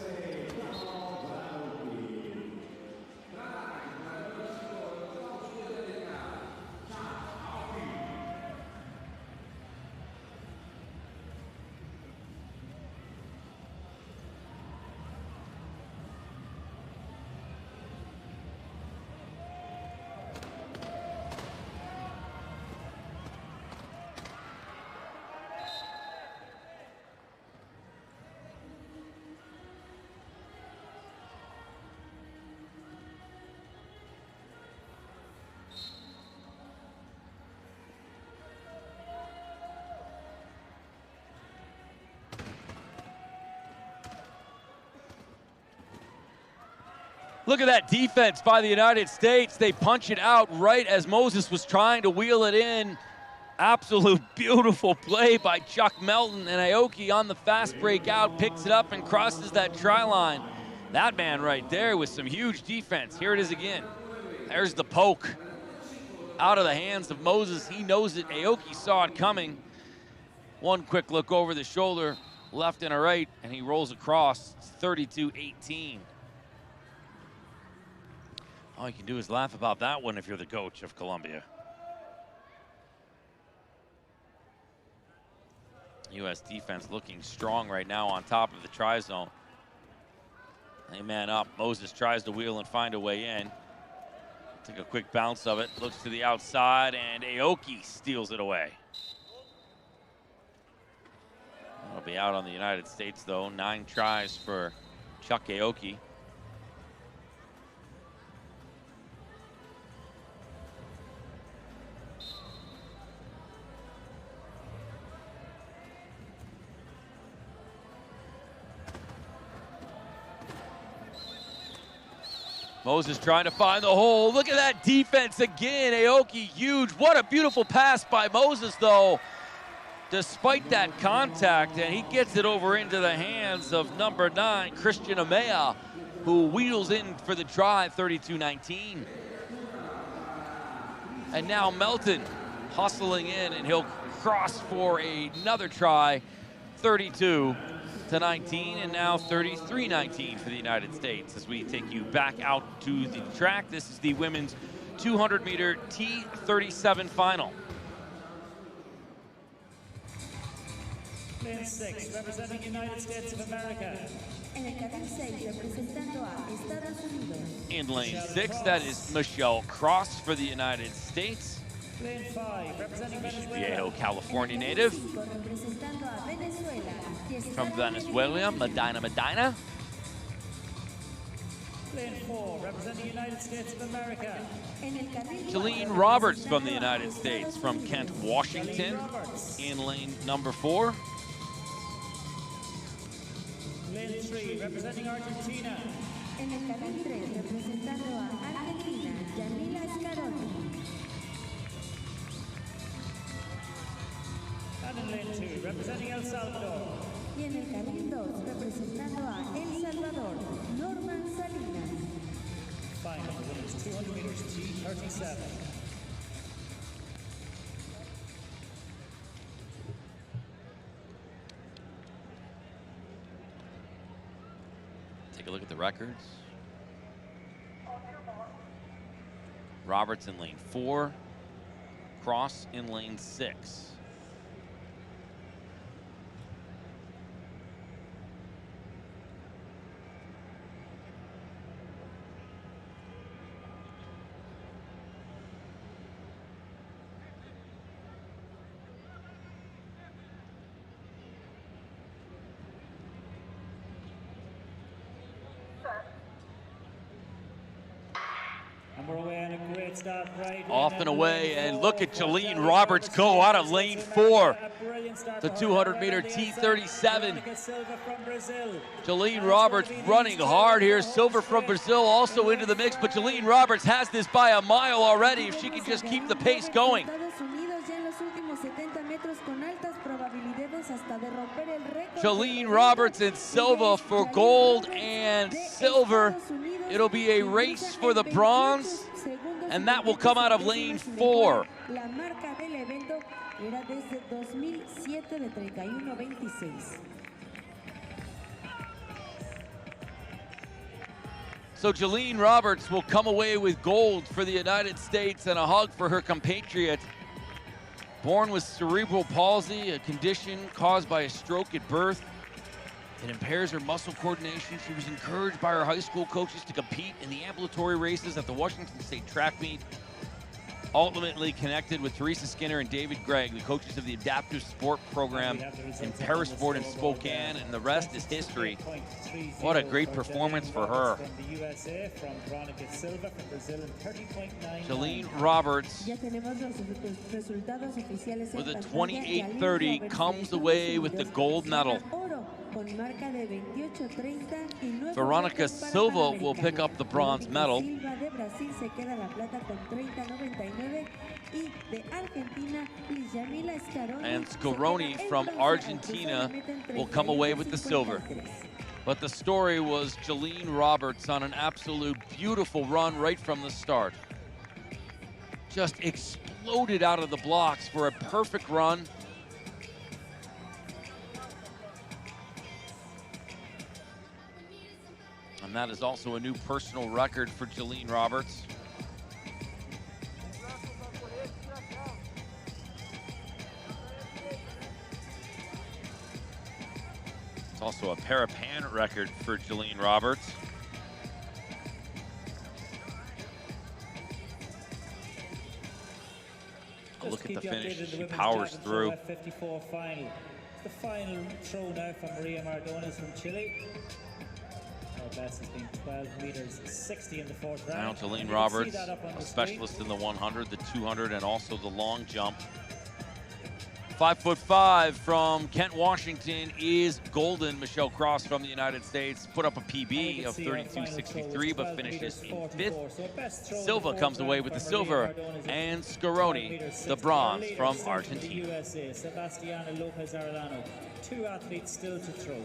S1: Look at that defense by the United States. They punch it out right as Moses was trying to wheel it in. Absolute beautiful play by Chuck Melton, and Aoki on the fast break out, picks it up and crosses that try line. That man right there with some huge defense. Here it is again. There's the poke. out of the hands of Moses. He knows it. Aoki saw it coming. One quick look over the shoulder, left and a right, and he rolls across. It's 32-18. All you can do is laugh about that one if you're the coach of Colombia. U.S. defense looking strong right now on top of the try zone. They man up. Moses tries to wheel and find a way in. Take a quick bounce of it. Looks to the outside, and Aoki steals it away. That'll be out on the United States, though. 9 tries for Chuck Aoki. Moses trying to find the hole. Look at that defense again. Aoki, huge. What a beautiful pass by Moses, though. Despite that contact, and he gets it over into the hands of number 9, Christian Amaya, who wheels in for the try, 32-19. And now Melton hustling in, and he'll cross for another try, 32-19, and now 33-19 for the United States as we take you back out to the track. This is the women's 200-meter T37 final.
S5: Lane 6, representing United States of America.
S4: En el carril 6, representando a Estados Unidos.
S1: In lane 6, that is Michelle Cross for the United States.
S5: Lane 5, representing Venezuela.
S1: Viejo, California native.
S4: Representando a Venezuela.
S1: From Venezuela, Medina.
S5: Lane 4, representing United States of America.
S4: En el carril
S1: Jalene Roberts from the United States, from Kent, Washington, in lane number 4.
S5: Lane 3, representing Argentina.
S4: En el carril 3, representando a Argentina, Yamila Scaroni.
S5: And in lane 2, representing El Salvador.
S4: Y en el carril 2, representando a El Salvador, Norman Salinas.
S5: Final, the women's 200 meters T37.
S1: Take a look at the records. Roberts in lane 4, Cross in lane 6.
S5: And we're away on a great start, right?
S1: Off and away, and look at Jalene Roberts go out of lane 4. The 200-meter T37. Jalene Roberts running hard here. Silver from Brazil also into the mix, but Jalene Roberts has this by a mile already if she can just keep the pace going. Jalene Roberts and Silva for gold and silver. It'll be a race for the bronze, and that will come out of lane 4. So Jalene Roberts will come away with gold for the United States and a hug for her compatriot. Born with cerebral palsy, a condition caused by a stroke at birth. It impairs her muscle coordination. She was encouraged by her high school coaches to compete in the ambulatory races at the Washington State track meet. Ultimately connected with Teresa Skinner and David Gregg, the coaches of the adaptive sport program in Parasport in Spokane, and the rest is history. What a great performance for her. Jalene Roberts with a 28:30 comes away with the gold medal. Veronica Silva will pick up the bronze medal. And Scaroni from Argentina will come away with the silver. But the story was Jalene Roberts on an absolute beautiful run right from the start. just exploded out of the blocks for a perfect run. And that is also a new personal record for Jalene Roberts. It's also a Parapan record for Jalene Roberts. Look at the finish. She powers through.
S5: 54 final. The final throw now from Maria Mardones from Chile. Her best has been 12 meters 60 in the fourth round.
S1: Now Jalene Roberts, a specialist in the 100, the 200, and also the long jump. 5'5" from Kent, Washington is golden. Michelle Cross from the United States put up a PB of 32.63, but finishes in fifth. Silva comes away with the silver, and Scaroni the bronze from Argentina.
S5: USA, Sebastiana Lopez Arellano. Two athletes still to throw.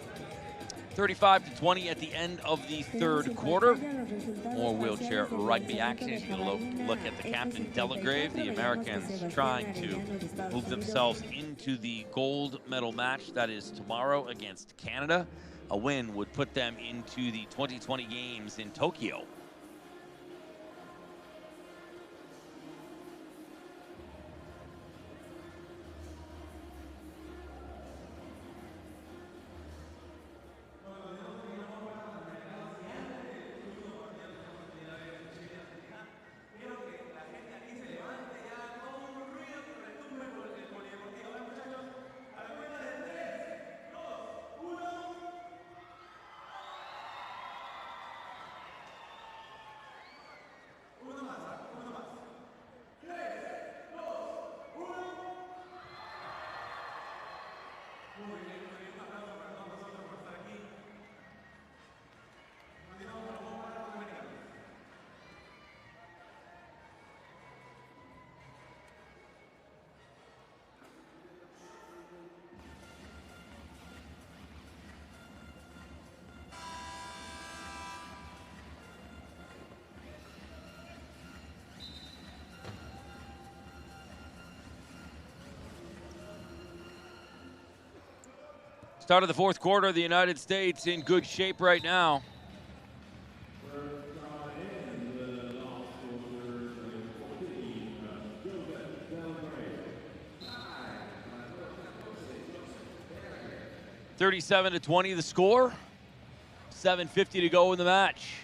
S1: 35-20 at the end of the third quarter. More wheelchair rugby action. As you look at the captain, Delagrave, the Americans trying to move themselves into the gold medal match that is tomorrow against Canada. A win would put them into the 2020 games in Tokyo. Start of the fourth quarter, the United States in good shape right now. $37-20 the score. 7:50 to go in the match.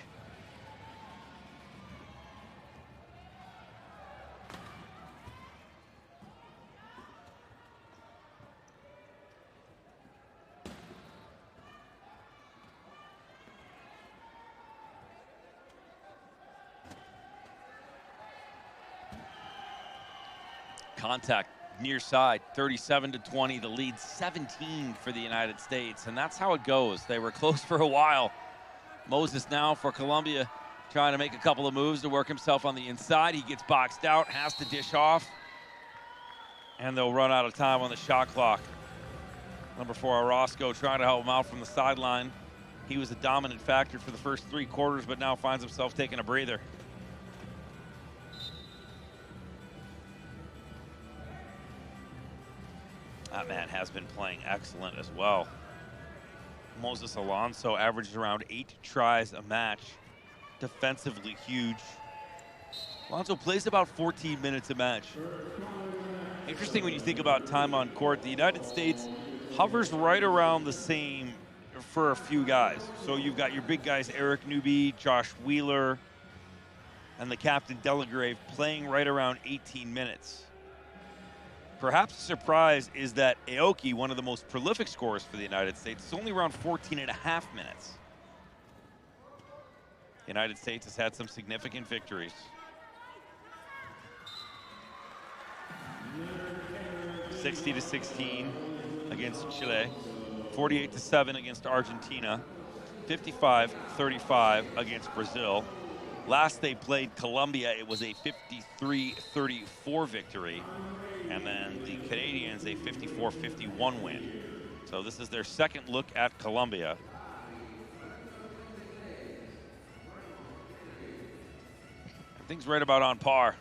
S1: Contact near side, 37-20, the lead 17 for the United States, and that's how it goes. They were close for a while. Moses now for Colombia, trying to make a couple of moves to work himself on the inside. He gets boxed out, has to dish off, and they'll run out of time on the shot clock. Number 4, Orozco, trying to help him out from the sideline. He was a dominant factor for the first 3 quarters, but now finds himself taking a breather. That man has been playing excellent as well. Moses Alonso averaged around 8 tries a match. Defensively huge. Alonso plays about 14 minutes a match. Interesting when you think about time on court. The United States hovers right around the same for a few guys. So you've got your big guys, Eric Newby, Josh Wheeler, and the captain Delagrave playing right around 18 minutes. Perhaps a surprise is that Aoki, one of the most prolific scorers for the United States, is only around 14 and a half minutes. The United States has had some significant victories. 60-16 against Chile, 48-7 against Argentina, 55-35 against Brazil. Last they played Colombia, it was a 53-34 victory. And then the Canadians, a 54-51 win. So this is their second look at Colombia. Things right about on par.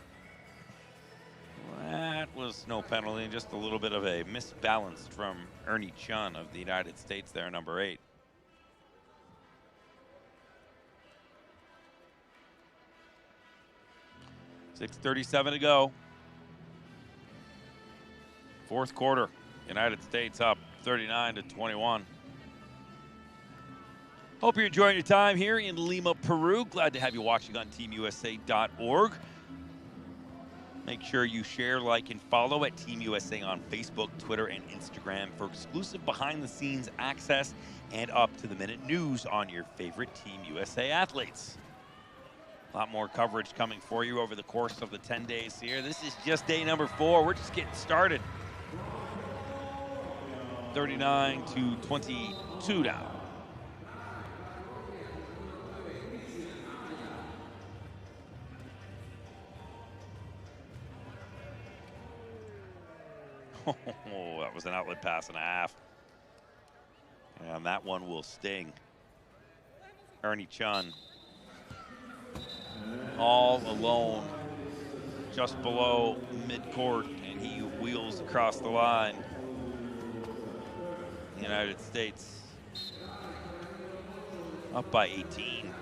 S1: That was no penalty, just a little bit of a misbalance from Ernie Chun of the United States there, number 8. .6:37 to go. Fourth quarter, United States up 39-21. Hope you're enjoying your time here in Lima, Peru. Glad to have you watching on teamusa.org. Make sure you share, like, and follow at Team USA on Facebook, Twitter, and Instagram for exclusive behind-the-scenes access and up-to-the-minute news on your favorite Team USA athletes. A lot more coverage coming for you over the course of the 10 days here. This is just day number 4. We're just getting started. 39-22 now. Oh, that was an outlet pass and a half. And that one will sting. Ernie Chun all alone just below midcourt, and he wheels across the line. The United States up by 18.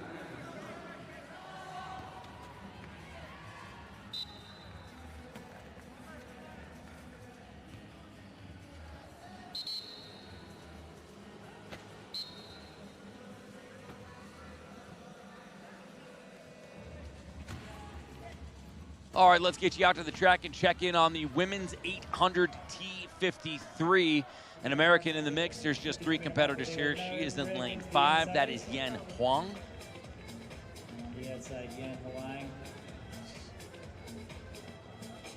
S1: All right, let's get you out to the track and check in on the women's 800 T53. An American in the mix. There's just 3 competitors here. She is in lane 5. That is Yen Huang.
S5: On the outside, Yen Huang.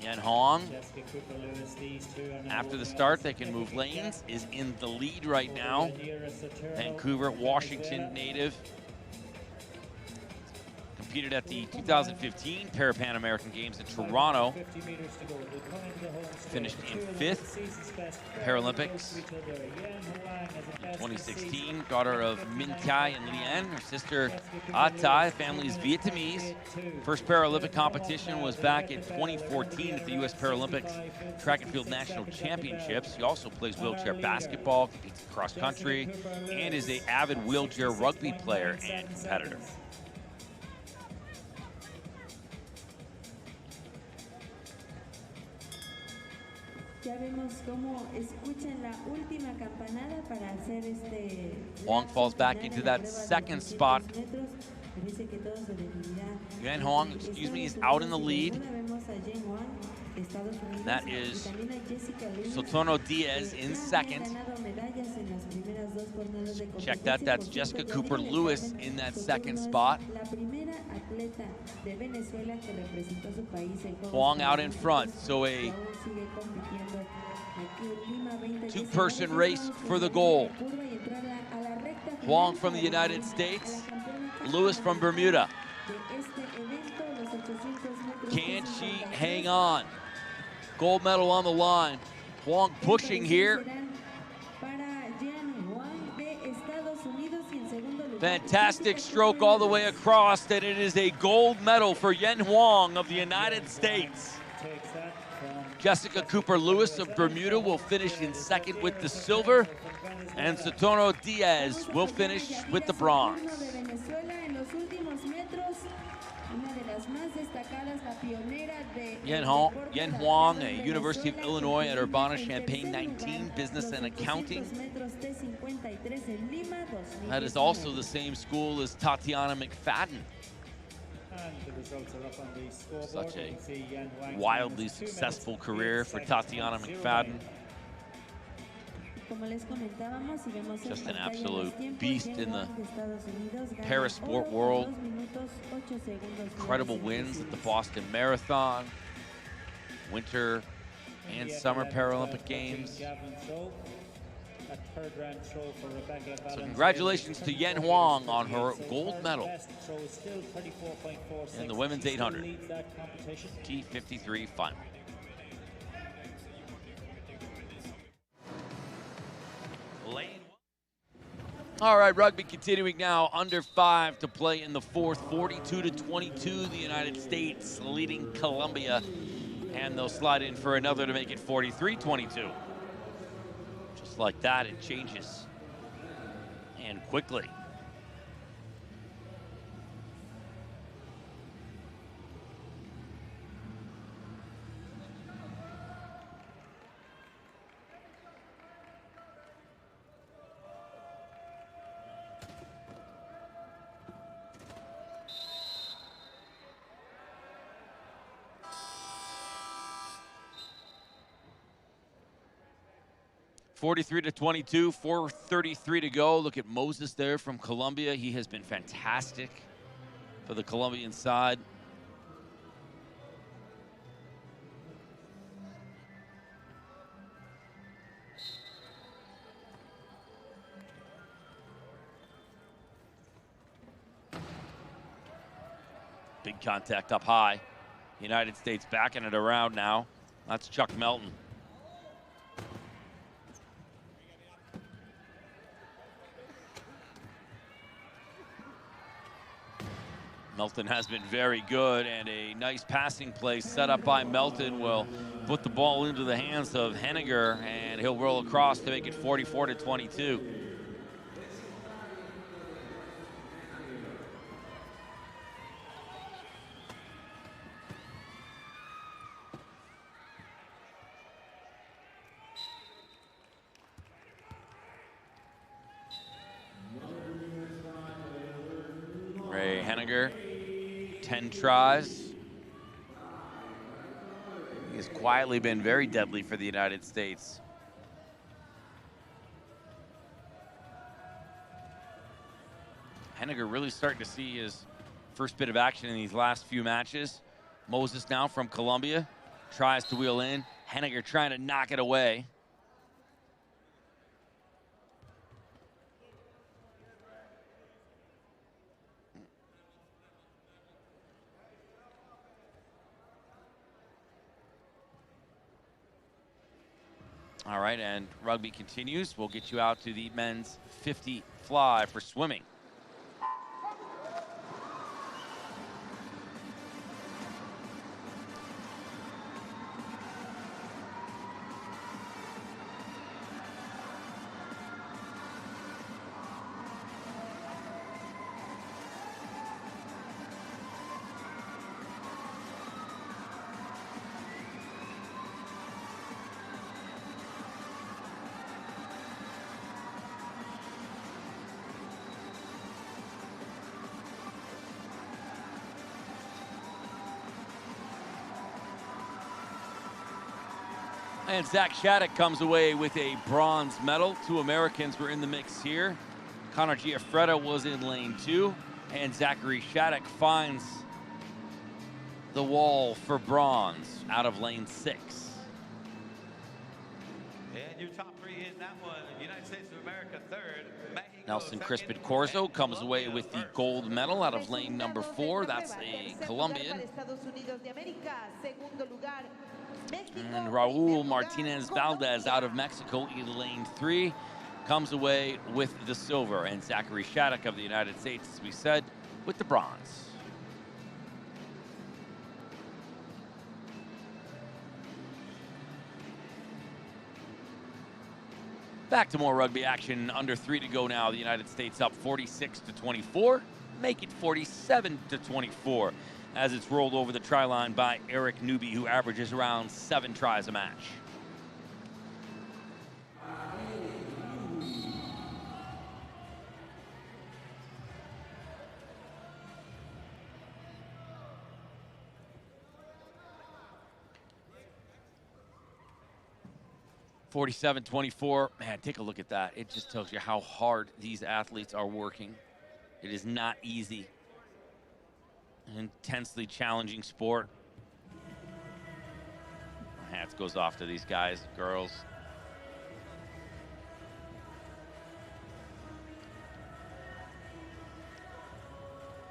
S1: Yen Huang,
S5: Jessica Cooper Lewis, these two are
S1: after the start, they can move lanes, is in the lead right now. Vancouver, Washington native. Competed at the 2015 Parapan American Games in Toronto. Finished in 5th Paralympics. In 2016, daughter of Minh Thai and Lien, her sister Thai, family is Vietnamese. First Paralympic competition was back in 2014 at the U.S. Paralympics Track and Field National Championships. She also plays wheelchair basketball, competes in cross country, and is an avid wheelchair rugby player and competitor. Huang falls back into that second spot. Yen Huang, excuse me, is out in the lead. That is Sotono Diaz in second. Check that, that's Jessica Cooper Lewis in that second spot. Huang out in front, so a 2-person race for the goal. Huang from the United States, Lewis from Bermuda. Can she hang on? Gold medal on the line. Huang pushing here. Fantastic stroke all the way across, and it is a gold medal for Yen Huang of the United States. Jessica Cooper Lewis of Bermuda will finish in second with the silver, and Sotono Diaz will finish with the bronze. Yen Huang, a University of Illinois at Urbana-Champaign 19, business and accounting. That is also the same school as Tatiana McFadden. Such a wildly successful career for Tatiana McFadden. Just an absolute beast in the parasport world. Incredible wins at the Boston Marathon, Winter and Summer Paralympic Games. So congratulations to Yen Huang on her gold medal in the women's 800 T53 final. All right, rugby continuing now, under 5 to play in the fourth, 42-22, the United States leading Colombia. And they'll slide in for another to make it 43-22. Just like that, it changes. And quickly. (43-22), 4:33 to go. Look at Moses there from Colombia. He has been fantastic for the Colombian side. Big contact up high. United States backing it around now. That's Chuck Melton. Melton has been very good, and a nice passing play set up by Melton will put the ball into the hands of Henniger, and he'll roll across to make it 44-22. Ray Henniger, 10 tries. He has quietly been very deadly for the United States. Henniger really starting to see his first bit of action in these last few matches. Moses now from Colombia tries to wheel in. Henniger trying to knock it away. All right, and rugby continues. We'll get you out to the men's 50 fly for swimming. And Zach Shattuck comes away with a bronze medal. 2 Americans were in the mix here. Connor Giaffreda was in lane 2, and Zachary Shattuck finds the wall for bronze out of lane 6.
S2: And your top 3 in that one, United States of America 3rd, Mexico
S1: Nelson
S2: 2nd,
S1: Crispin Corzo
S2: and
S1: comes away
S2: Colombia
S1: with the
S2: 1st.
S1: gold medal out of lane number 4. That's a Colombian. And Raul Martinez Valdez out of Mexico in lane 3 comes away with the silver. And Zachary Shattuck of the United States, as we said, with the bronze. Back to more rugby action. Under 3 to go now. The United States up 46-24. Make it 47-24 as it's rolled over the try line by Eric Newby, who averages around 7 tries a match. (47-24). Man, take a look at that. It just tells you how hard these athletes are working. It is not easy. An intensely challenging sport. Hats goes off to these guys, girls.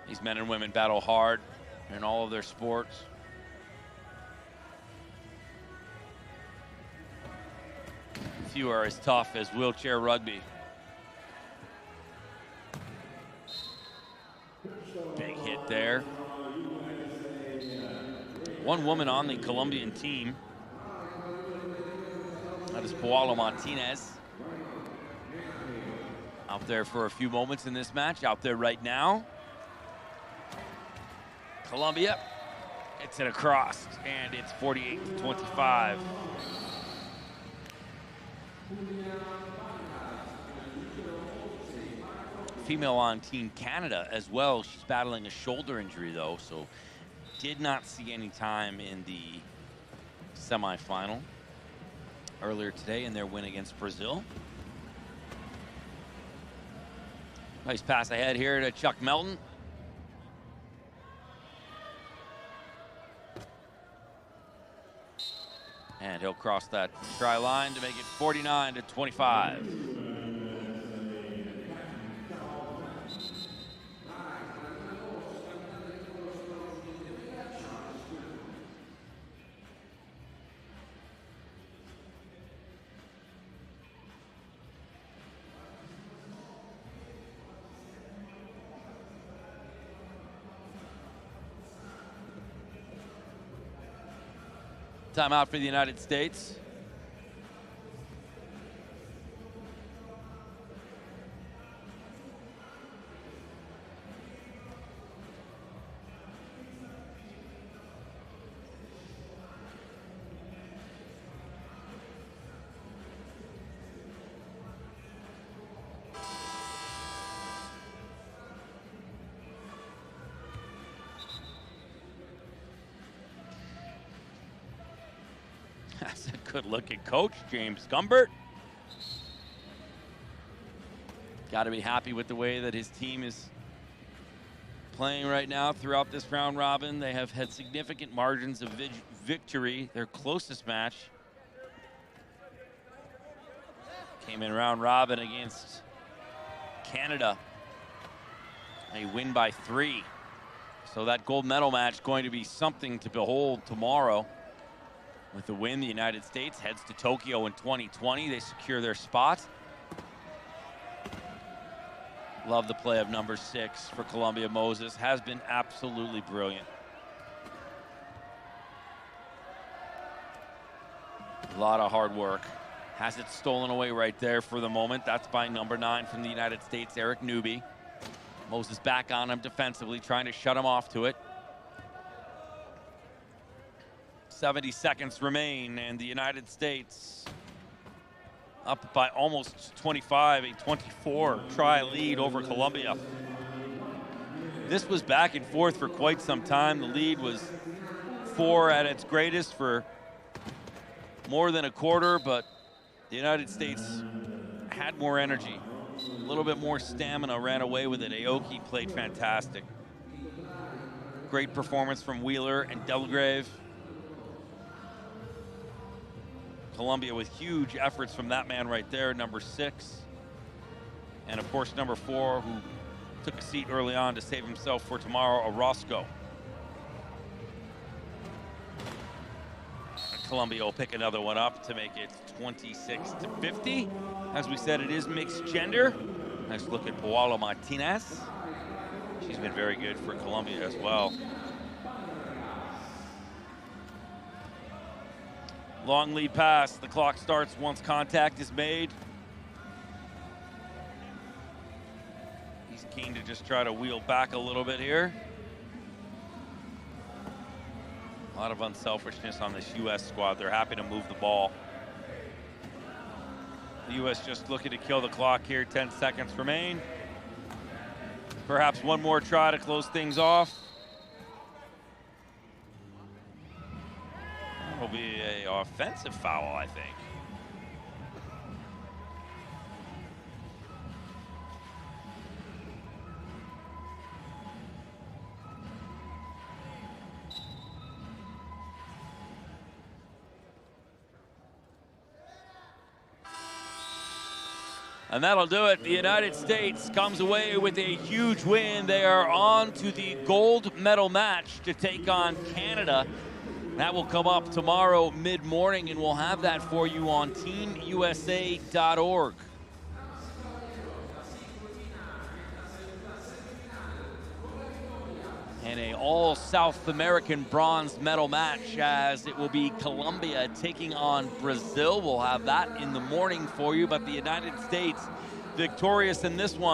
S1: These men and women battle hard in all of their sports. Few are as tough as wheelchair rugby. Big hit there. one woman on the Colombian team. That is Paola Martinez. Out there for a few moments in this match, out there right now. Colombia, it's it across, and it's 48-25. Female on Team Canada as well. She's battling a shoulder injury though, so did not see any time in the semifinal earlier today in their win against Brazil. Nice pass ahead here to Chuck Melton. And he'll cross that try line to make it 49-25. Timeout for the United States. That's a good looking coach, James Gumbert. Got to be happy with the way that his team is playing right now throughout this round robin. They have had significant margins of victory. Their closest match came in round robin against Canada. They win by 3. So that gold medal match going to be something to behold tomorrow. With the win, the United States heads to Tokyo in 2020. They secure their spot. Love the play of number 6 for Colombia. Moses has been absolutely brilliant. A lot of hard work. Has it stolen away right there for the moment. That's by number 9 from the United States, Eric Newby. Moses back on him defensively, trying to shut him off to it. 70 seconds remain, and the United States up by almost 25, a 24-try lead over Colombia. This was back and forth for quite some time. The lead was 4 at its greatest for more than a quarter, but the United States had more energy, a little bit more stamina, ran away with it. Aoki played fantastic. Great performance from Wheeler and Delgrave. Colombia with huge efforts from that man right there, number 6. And of course, number 4, who took a seat early on to save himself for tomorrow, Orozco. And Colombia will pick another one up to make it 26-50. As we said, it is mixed gender. Nice look at Paola Martinez. She's been very good for Colombia as well. Long lead pass. The clock starts once contact is made. He's keen to just try to wheel back a little bit here. A lot of unselfishness on this U.S. squad. They're happy to move the ball. The U.S. just looking to kill the clock here. 10 seconds remain. Perhaps one more try to close things off. Will be an offensive foul, I think. And that'll do it. The United States comes away with a huge win. They are on to the gold medal match to take on Canada. That will come up tomorrow mid-morning, and we'll have that for you on teamusa.org. and a all South American bronze medal match, as it will be Colombia taking on Brazil. We'll have that in the morning for you, but the United States victorious in this one.